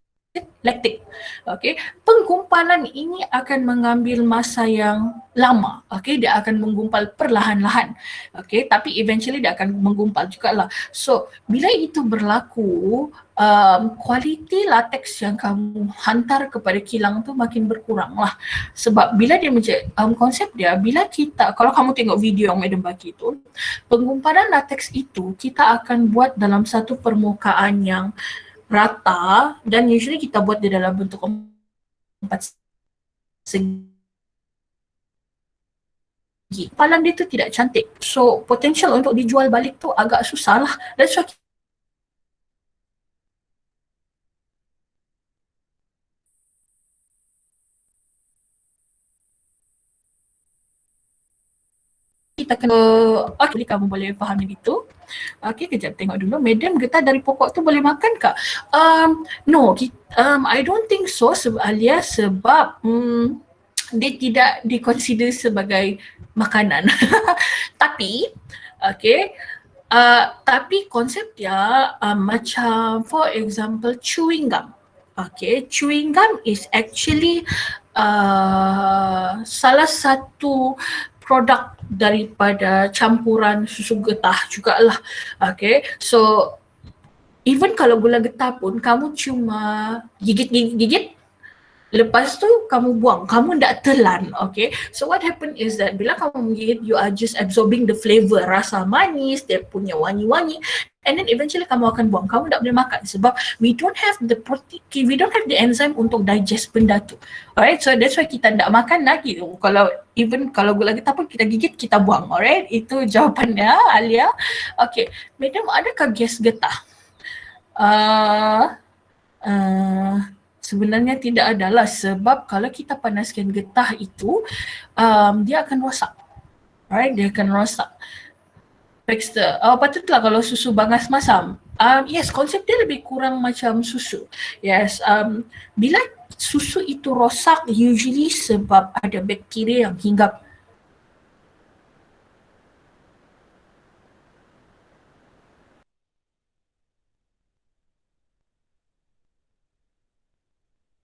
S1: laktik. Okay, penggumpalan ini akan mengambil masa yang lama. Okay, dia akan menggumpal perlahan-lahan. Okay, tapi eventually dia akan menggumpal juga lah. So bila itu berlaku, kualiti latex yang kamu hantar kepada kilang tu makin berkurang lah. Sebab bila dia konsep dia, bila kita, kalau kamu tengok video yang Madam bagi itu, penggumpalan latex itu kita akan buat dalam satu permukaan yang rata dan usually kita buat dia dalam bentuk 4 segi. Gumpalan dia tu tidak cantik. So potential untuk dijual balik tu agak susah lah. That's why kita kena, okay, kamu boleh faham yang itu. Okay, kejap tengok dulu. Madam, getah dari pokok tu boleh makan kah? No, I don't think so Alia, sebab dia tidak dikonsider sebagai makanan. Tapi, okay, tapi konsep dia macam for example chewing gum. Okay, chewing gum is actually salah satu produk daripada campuran susu getah jugalah. Okay, so even kalau gula getah pun kamu cuma gigit, lepas tu kamu buang, kamu tak telan. Okay, so what happen is that bila kamu menggigit, you are just absorbing the flavor, rasa manis, dia punya wangi-wangi, and then eventually kamu akan buang, kamu tak boleh makan sebab we don't have the protein, we don't have the enzyme untuk digest benda tu. Alright, so that's why kita tak makan lagi. Kalau even kalau gula getah pun kita gigit, kita buang. Alright, itu jawapannya Alia. Okay, Madam, adakah gas getah? Sebenarnya tidak adalah, sebab kalau kita panaskan getah itu dia akan rosak. Alright, dia akan rosak. Baxter, patutlah kalau susu bangas masam. Yes, konsep dia lebih kurang macam susu. Yes, bila susu itu rosak usually sebab ada bakteria yang hinggap.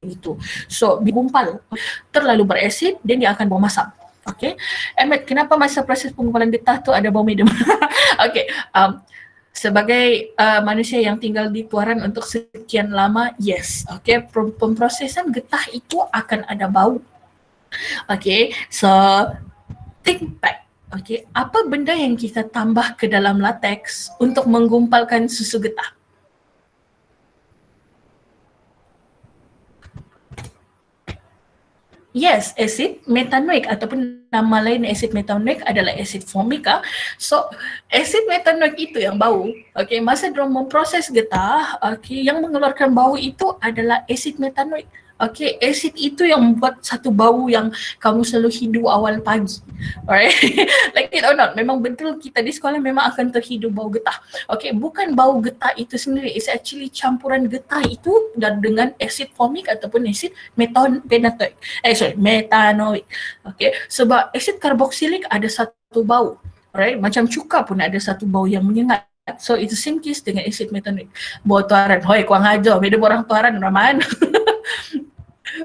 S1: Itu. So, digumpal terlalu berasid dan dia akan bau masam. Okay. Ahmed, kenapa masa proses penggumpalan getah tu ada bau medem? Okay. Sebagai manusia yang tinggal di tuaran untuk sekian lama, yes. Okay. Pemprosesan getah itu akan ada bau. Okay. So, think back. Okay. Apa benda yang kita tambah ke dalam latex untuk menggumpalkan susu getah? Yes, asid metanoik ataupun nama lain asid metanoik adalah asid formika. So, asid metanoik itu yang bau. Okay, masa diorang memproses getah, okay, yang mengeluarkan bau itu adalah asid metanoik. Okay, asid itu yang membuat satu bau yang kamu selalu hidu awal pagi. Alright, like it or not, memang betul kita di sekolah memang akan terhidu bau getah. Okay, bukan bau getah itu sendiri, it's actually campuran getah itu dan dengan asid formik ataupun asid metanoik. Metanoik. Okay, sebab asid karboksilik ada satu bau. Alright, macam cuka pun ada satu bau yang menyengat. So, it's the same case dengan asid metanoik. Bau tuaran, hoi kuang aja, beda orang tuaran raman.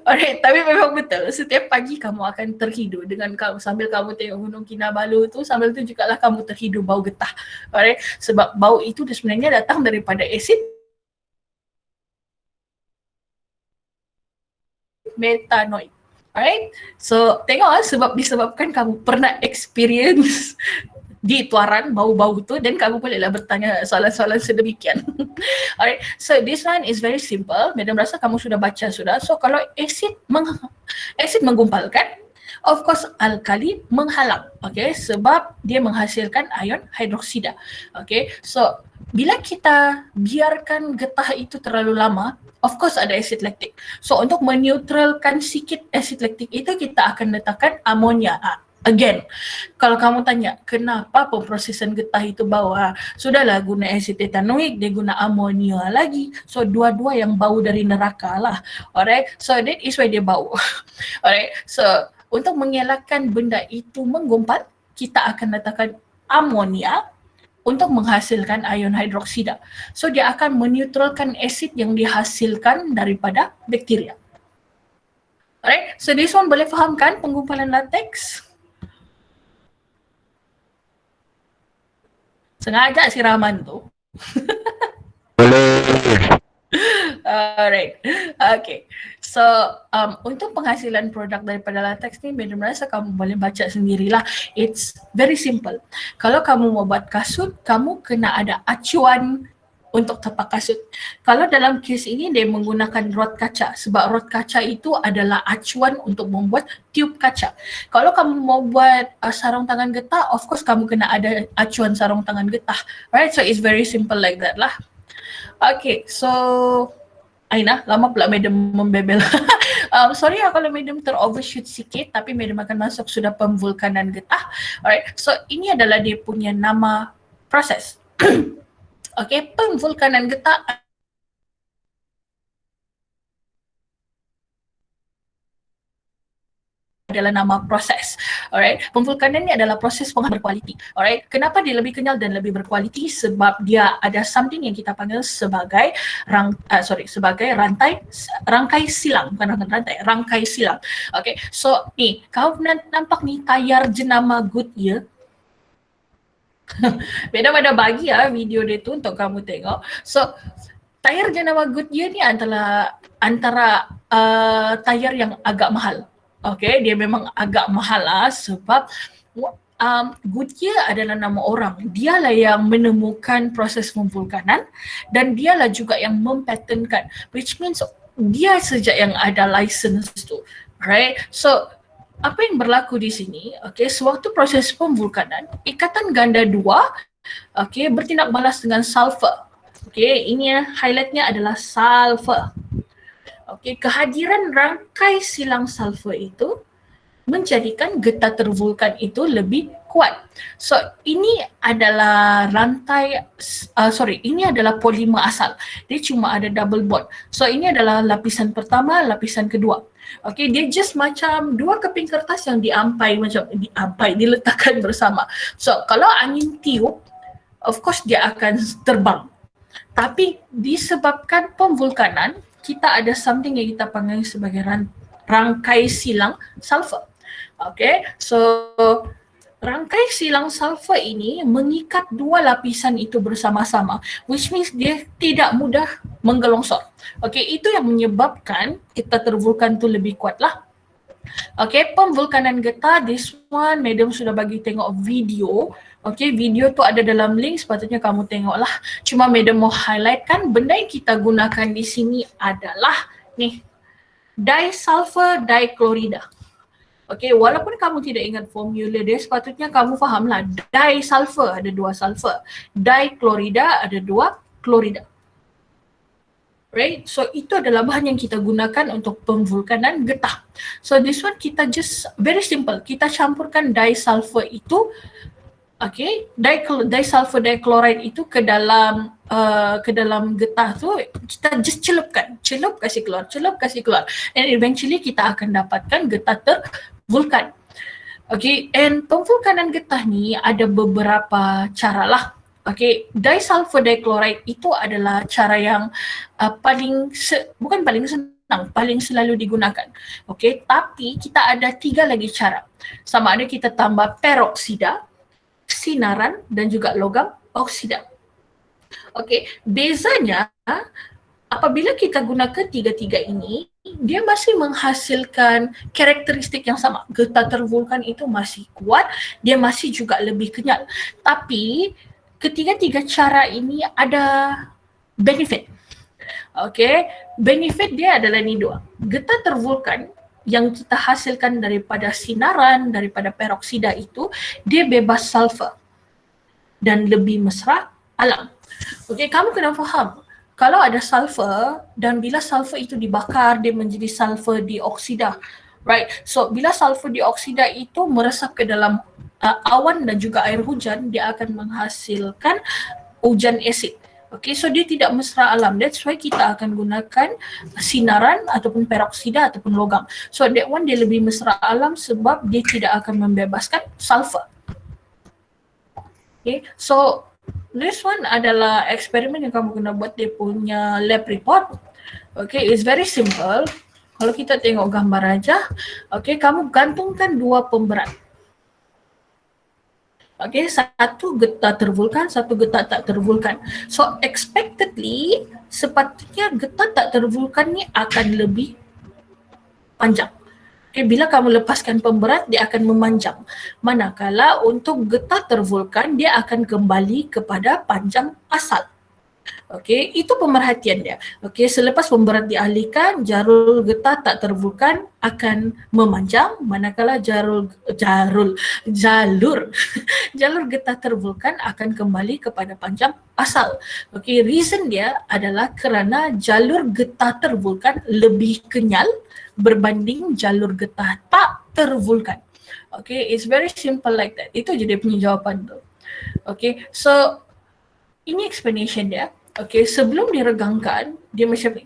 S1: Alright, tapi memang betul. Setiap pagi kamu akan terhidu dengan kamu sambil kamu tengok Gunung Kinabalu tu, sambil tu juga lah kamu terhidu bau getah. Alright, sebab bau itu sebenarnya datang daripada asid metanoik. Alright, so tengok sebab disebabkan kamu pernah experience di tuaran bau-bau tu dan kamu bolehlah bertanya soalan-soalan sedemikian. Alright, so this one is very simple. Madam rasa kamu sudah baca sudah. So kalau asid menggumpalkan, of course alkali menghalang. Okay, sebab dia menghasilkan ion hidroksida. Okay, so bila kita biarkan getah itu terlalu lama, of course ada asid laktik. So untuk meneutralkan sikit asid laktik itu kita akan letakkan amonia. Again, kalau kamu tanya kenapa pemprosesan getah itu bau, sudahlah guna asid etanoik, dia guna amonia lagi. So dua-dua yang bau dari neraka lah. Alright, so that is why dia bau. Alright, so untuk mengelakkan benda itu menggumpal, kita akan letakkan amonia untuk menghasilkan ion hidroksida. So dia akan meneutralkan asid yang dihasilkan daripada bakteria. Alright, so this one boleh faham kan penggumpalan latex? Sengaja si Rahman tu.
S4: Boleh.
S1: Alright, okay. So untuk penghasilan produk daripada latex ni, Madam rasa kamu boleh baca sendirilah. It's very simple. Kalau kamu mau buat kasut, kamu kena ada acuan untuk tapak kasut. Kalau dalam kes ini dia menggunakan rod kaca sebab rod kaca itu adalah acuan untuk membuat tiub kaca. Kalau kamu mau buat sarung tangan getah, of course kamu kena ada acuan sarung tangan getah. Right? So it's very simple like that lah. Okay, so Aina, lama pula Madam membebel. Sorry kalau Madam ter-overshoot sikit, tapi Madam akan masuk sudah pemvulkanan getah. Alright, so ini adalah dia punya nama proses. Okay, pemvulkanan getah adalah nama proses. Alright, pemvulkanan ini adalah proses penghasil berkualiti. Alright, kenapa dia lebih kenyal dan lebih berkualiti? Sebab dia ada something yang kita panggil sebagai rangkai silang, bukan rantai, rangkai silang. Okay, so ni kau nampak ni tayar jenama Goodyear. Beda ada bagi video dia tu untuk kamu tengok. So tayar jenama Goodyear ni antara tayar yang agak mahal. Okay, dia memang agak mahal sebab Goodyear adalah nama orang. Dialah yang menemukan proses pemvulkanan dan dialah juga yang mempatentkan, which means dia sejak yang ada license tu. Right? So apa yang berlaku di sini? Okay, sewaktu proses pemvulkanan, ikatan ganda 2 okay, bertindak balas dengan sulfur. Okay, ini highlightnya adalah sulfur. Okay, kehadiran rangkai silang sulfur itu menjadikan getah tervulkan itu lebih kuat. So ini adalah ini adalah polimer asal. Dia cuma ada double bond. So ini adalah lapisan pertama, lapisan kedua. Okay, dia just macam dua keping kertas yang diletakkan bersama. So kalau angin tiup, of course dia akan terbang. Tapi disebabkan pemvulkanan, kita ada something yang kita panggil sebagai rangkai silang sulfur. Okay, so rangkai silang sulfur ini mengikat dua lapisan itu bersama-sama, which means dia tidak mudah menggelongsor. Okay, itu yang menyebabkan getah tervulkan tu lebih kuat lah. Okay, pemvulkanan getah, this one Madam sudah bagi tengok video. Okay, video tu ada dalam link, sepatutnya kamu tengoklah. Cuma Madam mau highlightkan benda yang kita gunakan di sini adalah ni, disulfur dichloride. Okay, walaupun kamu tidak ingat formula dia, sepatutnya kamu fahamlah disulfur ada dua sulfur, dichloride ada dua klorida. Right, so itu adalah bahan yang kita gunakan untuk pemvulkanan getah. So this one kita just very simple, kita campurkan disulfur itu, okay, disulfur dichloride itu ke dalam getah tu, kita just celup kasih keluar, and eventually kita akan dapatkan getah tervulkan. Okay, and pemvulkanan getah ni ada beberapa cara lah. Okay, disulfur dichloride itu adalah cara yang bukan paling senang, paling selalu digunakan. Okay, tapi kita ada 3 lagi cara. Sama ada kita tambah peroksida, sinaran dan juga logam oksida. Okay, bezanya apabila kita gunakan 3 ini, dia masih menghasilkan karakteristik yang sama. Getah tervulkan itu masih kuat, dia masih juga lebih kenyal. Tapi ketiga-tiga cara ini ada benefit. Okay, benefit dia adalah ni dua. Getah tervulkan yang kita hasilkan daripada sinaran, daripada peroksida itu, dia bebas sulfur dan lebih mesra alam. Okay, kamu kena faham, kalau ada sulfur dan bila sulfur itu dibakar, dia menjadi sulfur dioksida. Right, so bila sulfur dioksida itu meresap ke dalam awan dan juga air hujan, dia akan menghasilkan hujan asid. Okay, so dia tidak mesra alam. That's why kita akan gunakan sinaran ataupun peroksida ataupun logam. So that one dia lebih mesra alam sebab dia tidak akan membebaskan sulfur. Okay, so this one adalah eksperimen yang kamu kena buat dia punya lab report. Okay, it's very simple. Kalau kita tengok gambar aja, okay, kamu gantungkan 2 pemberat. Okay, satu getah tervulkan, satu getah tak tervulkan. So expectedly, sepatutnya getah tak tervulkan ni akan lebih panjang. Okay, bila kamu lepaskan pemberat, dia akan memanjang. Manakala untuk getah tervulkan, dia akan kembali kepada panjang asal. Okay, itu pemerhatian dia. Okay, selepas pemberat dialihkan, jalur getah tak tervulkan akan memanjang, manakala jalur getah tervulkan akan kembali kepada panjang asal. Okay, reason dia adalah kerana jalur getah tervulkan lebih kenyal berbanding jalur getah tak tervulkan. Okay, it's very simple like that. Itu je dia punya jawapan tu. Okay, so ini explanation dia. Okay, sebelum diregangkan, dia macam ni.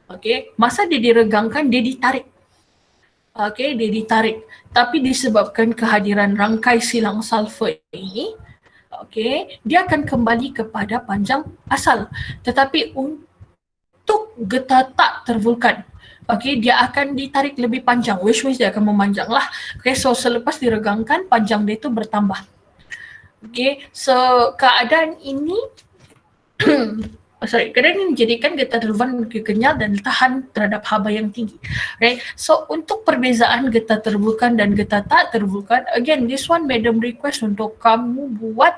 S1: Okay, masa dia diregangkan, dia ditarik. Okay, dia ditarik. Tapi disebabkan kehadiran rangkai silang sulfur ini, okay, dia akan kembali kepada panjang asal. Tetapi untuk getah tak tervulkan, okay, dia akan ditarik lebih panjang, which means dia akan memanjang lah. Okay, so selepas diregangkan, panjang dia itu bertambah. Okay, so keadaan ini keadaan ini menjadikan getah tervulkan lebih kenyal dan tahan terhadap haba yang tinggi. Right, so untuk perbezaan getah tervulkan dan getah tak tervulkan, again this one Madam request untuk kamu buat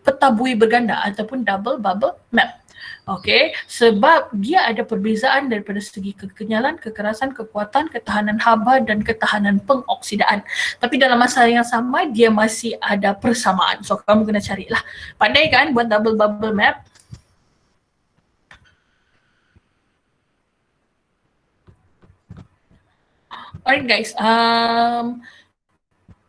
S1: peta bui berganda ataupun double bubble map. Okay, sebab dia ada perbezaan daripada segi kekenyalan, kekerasan, kekuatan, ketahanan haba dan ketahanan pengoksidaan. Tapi dalam masa yang sama, dia masih ada persamaan. So kamu kena carilah. Pandai kan buat double bubble map? Alright guys,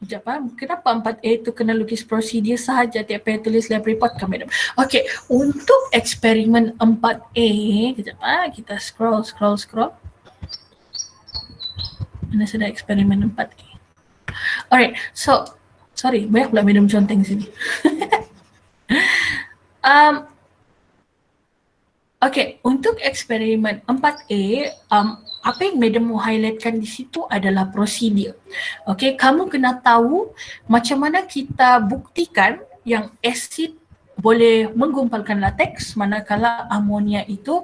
S1: sekejap kenapa 4A itu kena lukis prosedur sahaja tiap payah tulis lab report kan madam? Okay, untuk eksperimen 4A, sekejap kita scroll. Mana sudah eksperimen 4A? Alright, so sorry, banyak pula madam conteng sini. Okay, untuk eksperimen 4A, apa yang madam mau highlightkan di situ adalah prosedur. Okay, kamu kena tahu macam mana kita buktikan yang asid boleh menggumpalkan lateks manakala amonia itu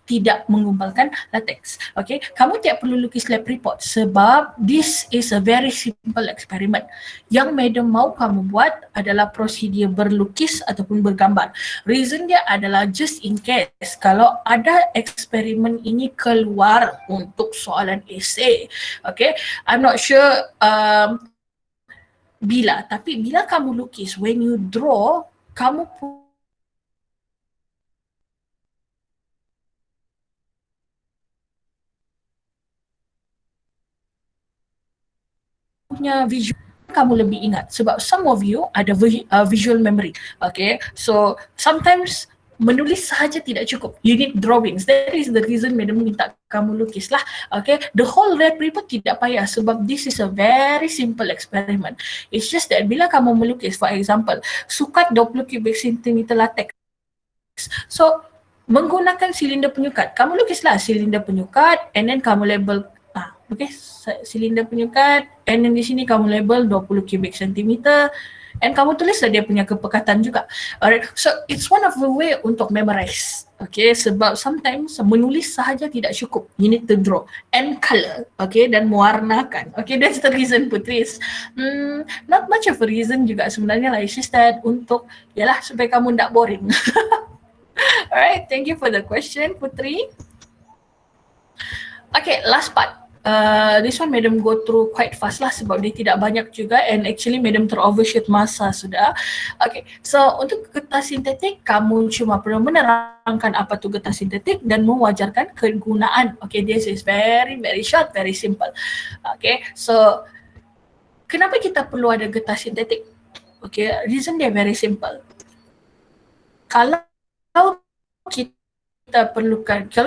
S1: tidak menggumpalkan lateks. Okay, kamu tidak perlu lukis lab report sebab this is a very simple experiment. Yang madam mau kamu buat adalah prosedur berlukis ataupun bergambar. Reason dia adalah just in case kalau ada eksperimen ini keluar untuk soalan esei. Okay, I'm not sure tapi bila kamu lukis, when you draw, kamu punya visual kamu lebih ingat sebab some of you ada visual memory. Okay, so sometimes menulis sahaja tidak cukup, you need drawings. That is the reason madam minta kamu lukis lah. Okay, the whole lab report tidak payah sebab this is a very simple experiment. It's just that bila kamu melukis, for example, sukat 20 cubic centimeter latex, so menggunakan silinder penyukat, kamu lukislah silinder penyukat and then kamu label okay, silinder penyukat and then di sini kamu label 20 cubic centimeter and kamu tulislah dia punya kepekatan juga. Alright, so it's one of the way untuk memorize. Okay, sebab sometimes menulis sahaja tidak cukup, you need to draw and color, okay, dan mewarnakan. Okay, that's the reason Putri is not much of a reason juga sebenarnya lah. It's just that untuk, yalah, supaya kamu tak boring. Alright, thank you for the question Putri. Okay, last part. This one madam go through quite fast lah sebab dia tidak banyak juga and actually madam terovershoot masa sudah. Okay, so untuk getah sintetik kamu cuma perlu menerangkan apa tu getah sintetik dan mewajarkan kegunaan. Okay, this is very short, very simple. Okay, so kenapa kita perlu ada getah sintetik? Okay, reason dia very simple. Kalau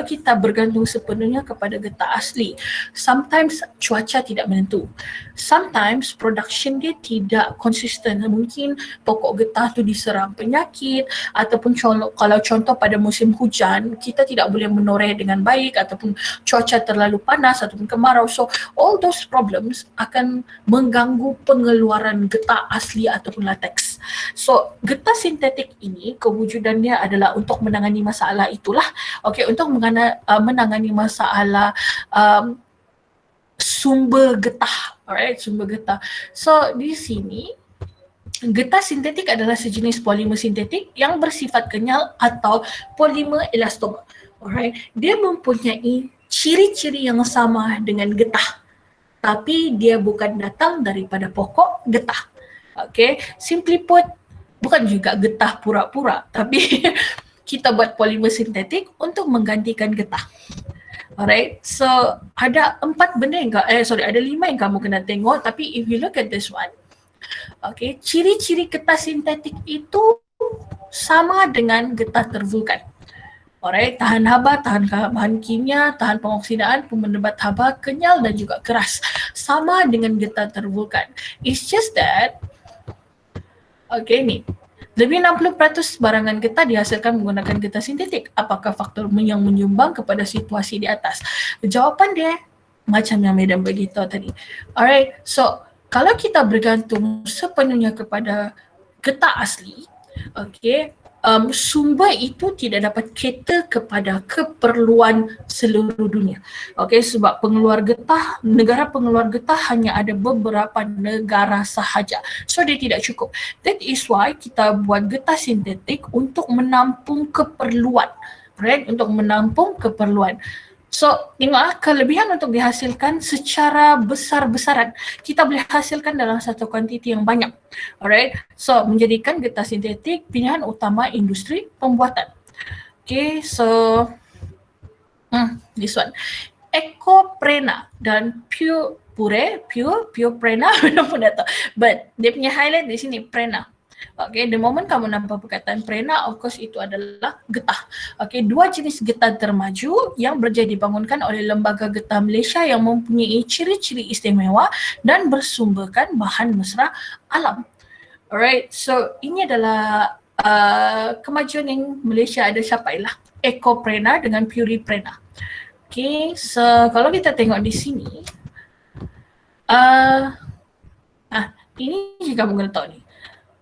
S1: kita bergantung sepenuhnya kepada getah asli, sometimes cuaca tidak menentu, sometimes production dia tidak konsisten. Mungkin pokok getah tu diserang penyakit ataupun kalau contoh pada musim hujan kita tidak boleh menoreh dengan baik ataupun cuaca terlalu panas ataupun kemarau, so all those problems akan mengganggu pengeluaran getah asli ataupun latex. So getah sintetik ini kewujudannya adalah untuk menangani masalah itulah. Okay, untuk menangani masalah sumber getah. Alright, sumber getah. So di sini getah sintetik adalah sejenis polimer sintetik yang bersifat kenyal atau polimer elastomer. Alright, dia mempunyai ciri-ciri yang sama dengan getah, tapi dia bukan datang daripada pokok getah. Okay, simply put, bukan juga getah pura-pura, tapi kita buat polimer sintetik untuk menggantikan getah. Alright, so ada 5 yang kamu kena tengok, tapi if you look at this one, okay, ciri-ciri getah sintetik itu sama dengan getah tervulkan. Alright, tahan haba, tahan bahan kimia, tahan pengoksidaan, pemenebat haba, kenyal dan juga keras. Sama dengan getah tervulkan. It's just that, okay ni, lebih 60% barangan getah dihasilkan menggunakan getah sintetik. Apakah faktor yang menyumbang kepada situasi di atas? Jawapan dia macam yang madam beritahu tadi. Alright, so kalau kita bergantung sepenuhnya kepada getah asli, okay, sumber itu tidak dapat cater kepada keperluan seluruh dunia. Okay, sebab negara pengeluar getah hanya ada beberapa negara sahaja. So dia tidak cukup. That is why kita buat getah sintetik untuk menampung keperluan. Right? Untuk menampung keperluan. So tengoklah, kelebihan untuk dihasilkan secara besar-besaran. Kita boleh hasilkan dalam satu kuantiti yang banyak. Alright, so menjadikan getah sintetik pilihan utama industri pembuatan. Okay, so this one. Ecoprena dan pure prana, mana pun tak tahu. But dia punya highlight di sini prana. Okay, the moment kamu nampak perkataan prana, of course itu adalah getah. Okay, dua jenis getah termaju yang berjaya dibangunkan oleh Lembaga Getah Malaysia yang mempunyai ciri-ciri istimewa dan bersumberkan bahan mesra alam. Alright, so ini adalah kemajuan yang Malaysia ada capai lah. Ecoprena dengan Puriprena. Okay, so kalau kita tengok di sini, ini juga kamu kena tahu ni.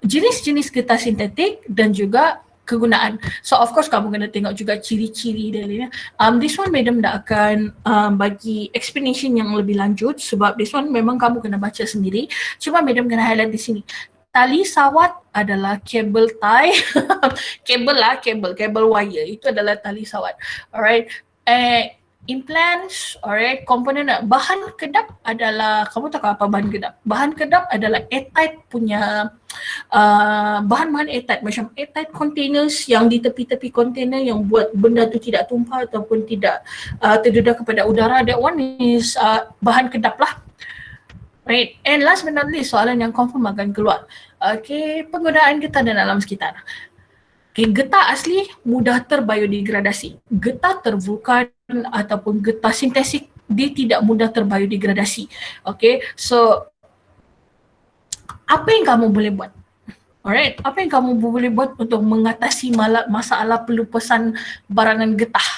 S1: Jenis-jenis getah sintetik dan juga kegunaan. So of course kamu kena tengok juga ciri-ciri dia. This one madam dah akan bagi explanation yang lebih lanjut sebab this one memang kamu kena baca sendiri. Cuma madam kena highlight di sini. Tali sawat adalah kabel tie, kabel wire, itu adalah tali sawat. Alright. Implants, alright, komponen bahan kedap adalah, kamu tahu apa bahan kedap? Bahan kedap adalah airtight punya bahan-bahan airtight, macam airtight containers yang di tepi-tepi container yang buat benda tu tidak tumpah ataupun tidak terdedah kepada udara. That one is bahan kedap lah. Right, and last but not least, soalan yang confirm akan keluar. Okay, penggunaan getah dan alam sekitar. Okay, getah asli mudah terbiodegradasi. Getah tervulkan ataupun getah sintetik dia tidak mudah terbiodegradasi. Okay, so apa yang kamu boleh buat? Alright, apa yang kamu boleh buat untuk mengatasi masalah pelupasan barangan getah?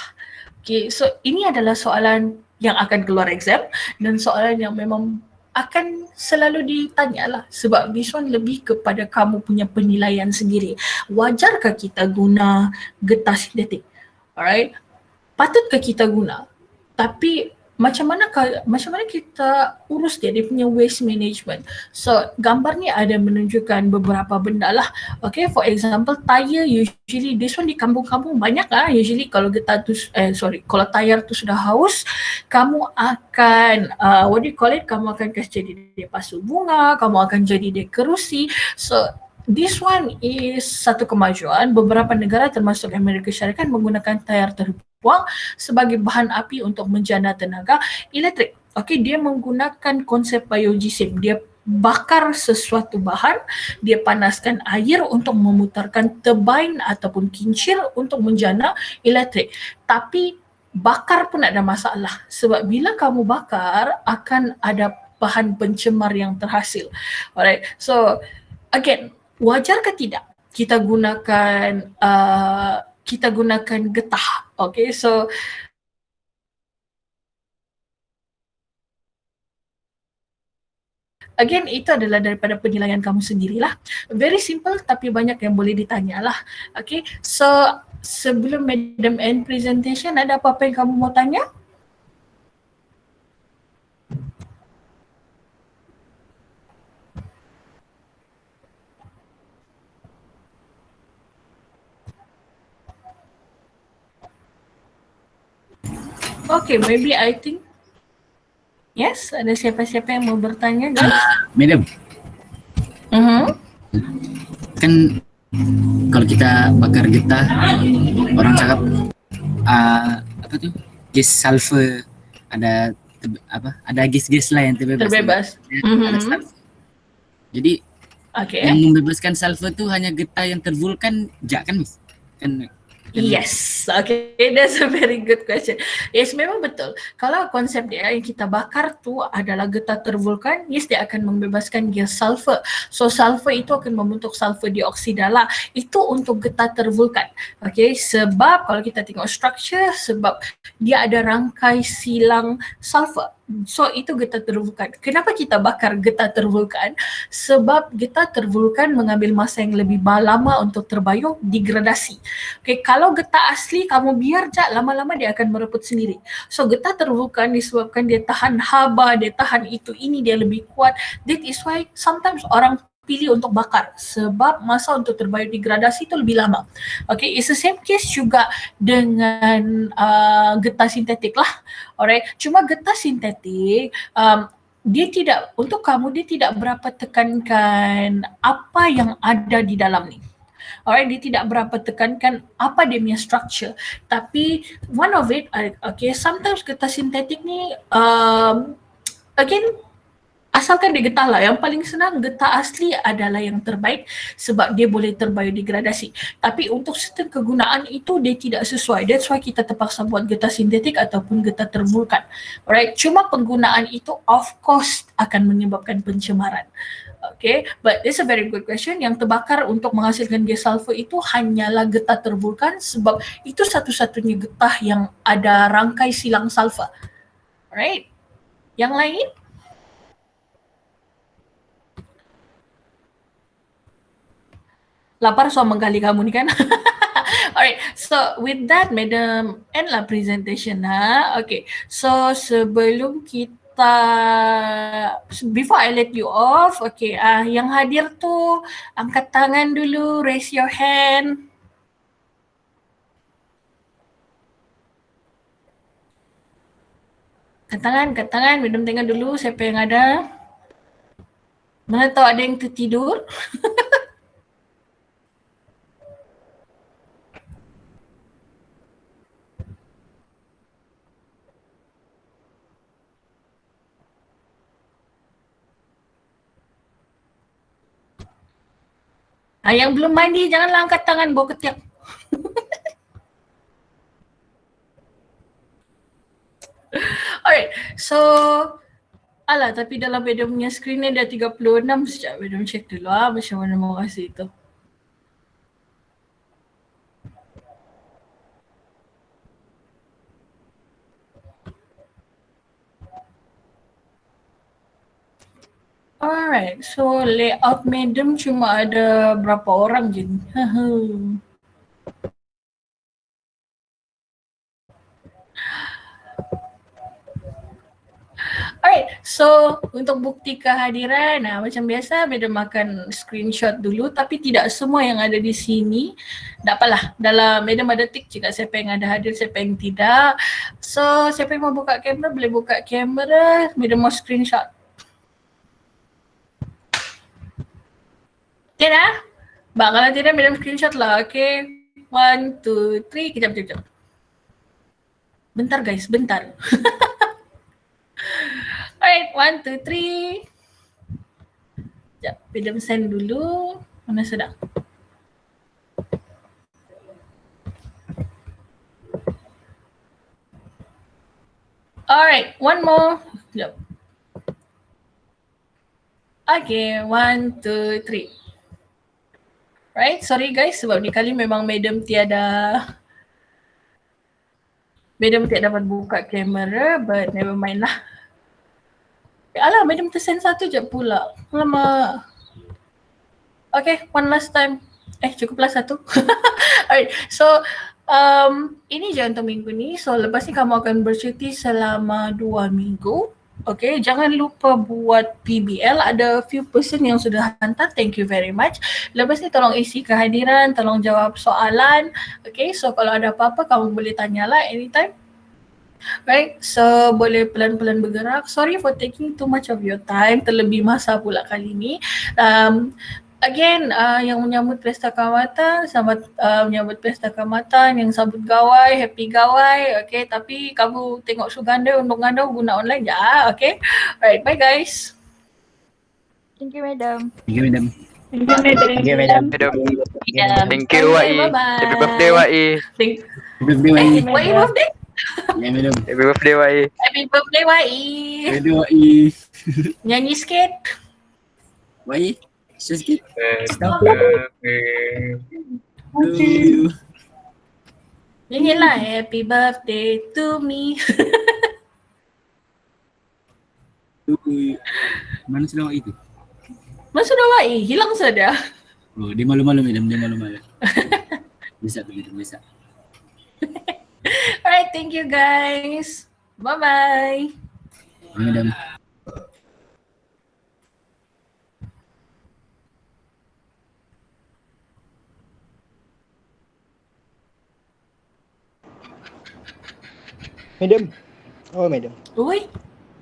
S1: Okay, so ini adalah soalan yang akan keluar exam dan soalan yang memang akan selalu ditanya lah sebab this one lebih kepada kamu punya penilaian sendiri. Wajarkah kita guna getah sintetik? Alright, patutkah kita guna? Tapi macam mana kita urus dia punya waste management. So gambar ni ada menunjukkan beberapa benda lah. Okay, for example tire, usually this one di kampung-kampung banyak lah. Usually kalau getah tu, kalau tayar tu sudah haus, kamu akan what do you call it, kamu akan kasi jadi dia pasu bunga, kamu akan jadi dia kerusi. So this one is satu kemajuan. Beberapa negara termasuk Amerika Syarikat menggunakan tayar terbuang sebagai bahan api untuk menjana tenaga elektrik. Okey, dia menggunakan konsep biogesim. Dia bakar sesuatu bahan, dia panaskan air untuk memutarkan turbine ataupun kincir untuk menjana elektrik. Tapi bakar pun ada masalah sebab bila kamu bakar akan ada bahan pencemar yang terhasil. Alright, so again, wajar ke tidak kita gunakan getah? Okay, so again, itu adalah daripada penilaian kamu sendirilah. Very simple tapi banyak yang boleh ditanya lah. Okay, so sebelum Madam end presentation, ada apa-apa yang kamu mau tanya? Okay, maybe I think yes, ada siapa-siapa yang mau bertanya guys?
S2: Madam, kan kalau kita bakar getah, orang cakap apa tuh, gas sulfur, ada gas-gas lah yang terbebas. Ada sulfur. Jadi yang membebaskan sulfur tuh hanya getah yang tervulkan, kan Miss? Kan
S1: Yes, okay, that's a very good question. Yes, memang betul. Kalau konsep dia yang kita bakar tu adalah getah tervulkan, yes, dia akan membebaskan gas sulfur. So sulfur itu akan membentuk sulfur dioksida lah. Itu untuk getah tervulkan. Okay, sebab kalau kita tengok structure, sebab dia ada rangkai silang sulfur. So itu getah tervulkan. Kenapa kita bakar getah tervulkan? Sebab getah tervulkan mengambil masa yang lebih lama untuk terbiodegradasi. Okay, kalau getah asli kamu biar je, lama-lama dia akan mereput sendiri. So getah tervulkan disebabkan dia tahan haba, dia tahan itu, ini dia lebih kuat. That is why sometimes orang pilih untuk bakar sebab masa untuk terbiodegradasi itu lebih lama. Okay, it's the same case juga dengan getah sintetik lah. Alright, cuma getah sintetik dia tidak, untuk kamu dia tidak berapa tekankan apa yang ada di dalam ni. Alright, dia tidak berapa tekankan apa dia punya structure. Tapi one of it, okay, sometimes getah sintetik ni again Asalkan dia getah lah. Yang paling senang getah asli adalah yang terbaik sebab dia boleh terbiodegradasi. Tapi untuk certain kegunaan itu dia tidak sesuai. That's why kita terpaksa buat getah sintetik ataupun getah tervulkan. Alright, cuma penggunaan itu of course akan menyebabkan pencemaran. Okay, but it's a very good question. Yang terbakar untuk menghasilkan gas sulfur itu hanyalah getah tervulkan sebab itu satu-satunya getah yang ada rangkai silang sulfur. Alright, yang lain? Lapar so menggali kamu ni kan? Alright, so with that, Madam, end lah presentation ha. Okay, so sebelum kita, before I let you off, okay, yang hadir tu angkat tangan dulu, raise your hand. Angkat tangan, Madam tengok dulu siapa yang ada. Mana tahu ada yang tertidur. Yang belum mandi janganlah angkat tangan bawa ketiak. Alright, so alah tapi dalam Madam punya screen ni dah 36 sekejap. Madam check dulu macam mana mau kasih tu. Alright, so layout Madam cuma ada berapa orang je ni. Alright, so untuk bukti kehadiran, macam biasa Madam akan screenshot dulu tapi tidak semua yang ada di sini. Tak apalah, dalam Madam ada tick juga siapa yang ada hadir, siapa yang tidak. So siapa yang mau buka kamera boleh buka kamera, Madam mau screenshot. Okay dah? Bang, kalau tidak Madam screenshot lah, okay? 1, 2, 3, kejap. Bentar guys, bentar. Alright, 1, 2, 3. Sekejap, Madam send dulu. Mana sedang? Alright, one more. Sekejap. Okay, 1, 2, 3. Right, sorry guys sebab ni kali memang Madam tiada dapat buka kamera, but never mind lah. Alah, Madam tersend satu je pula. Alamak. Okay, one last time. Cukuplah satu. Alright, so ini je untuk minggu ni. So lepas ni kamu akan bercuti selama 2 minggu. Okay, jangan lupa buat PBL. Ada few person yang sudah hantar. Thank you very much. Lepas ni tolong isi kehadiran, tolong jawab soalan. Okay, so kalau ada apa-apa kamu boleh tanyalah anytime. Right, so boleh pelan-pelan bergerak. Sorry for taking too much of your time. Terlebih masa pula kali ni. Again, yang menyambut Pesta Kaamatan, selamat menyambut Pesta Kaamatan, yang sambut gawai, happy gawai, okay. Tapi kamu tengok Suganda untuk ngandau guna online je, okay. Alright, bye guys.
S5: Thank you, Madam.
S2: Thank you, Madam.
S3: Thank you, Madam.
S4: Thank you, Madam. Thank you, Wai.
S1: Bye-bye.
S4: Happy birthday, Wai.
S2: Happy birthday, Wai.
S1: Wai birthday?
S2: Ya, Madam.
S4: Happy birthday, Wai.
S1: Happy birthday, Wai.
S2: Happy Wai.
S1: Nyanyi sikit.
S2: Wai. Sikit. Stop.
S1: Nyanyilah happy birthday to me.
S2: Mana sudah Wai tu?
S1: Masa dah Wai? Hilang saja.
S2: Oh, dia malu-malu, Madam. Dia malu-malu. Bisa begitu, bisa.
S1: Alright, thank you guys. Bye-bye.
S2: Ya, Madam.
S6: Madam. Oh, Madam.
S1: Oi,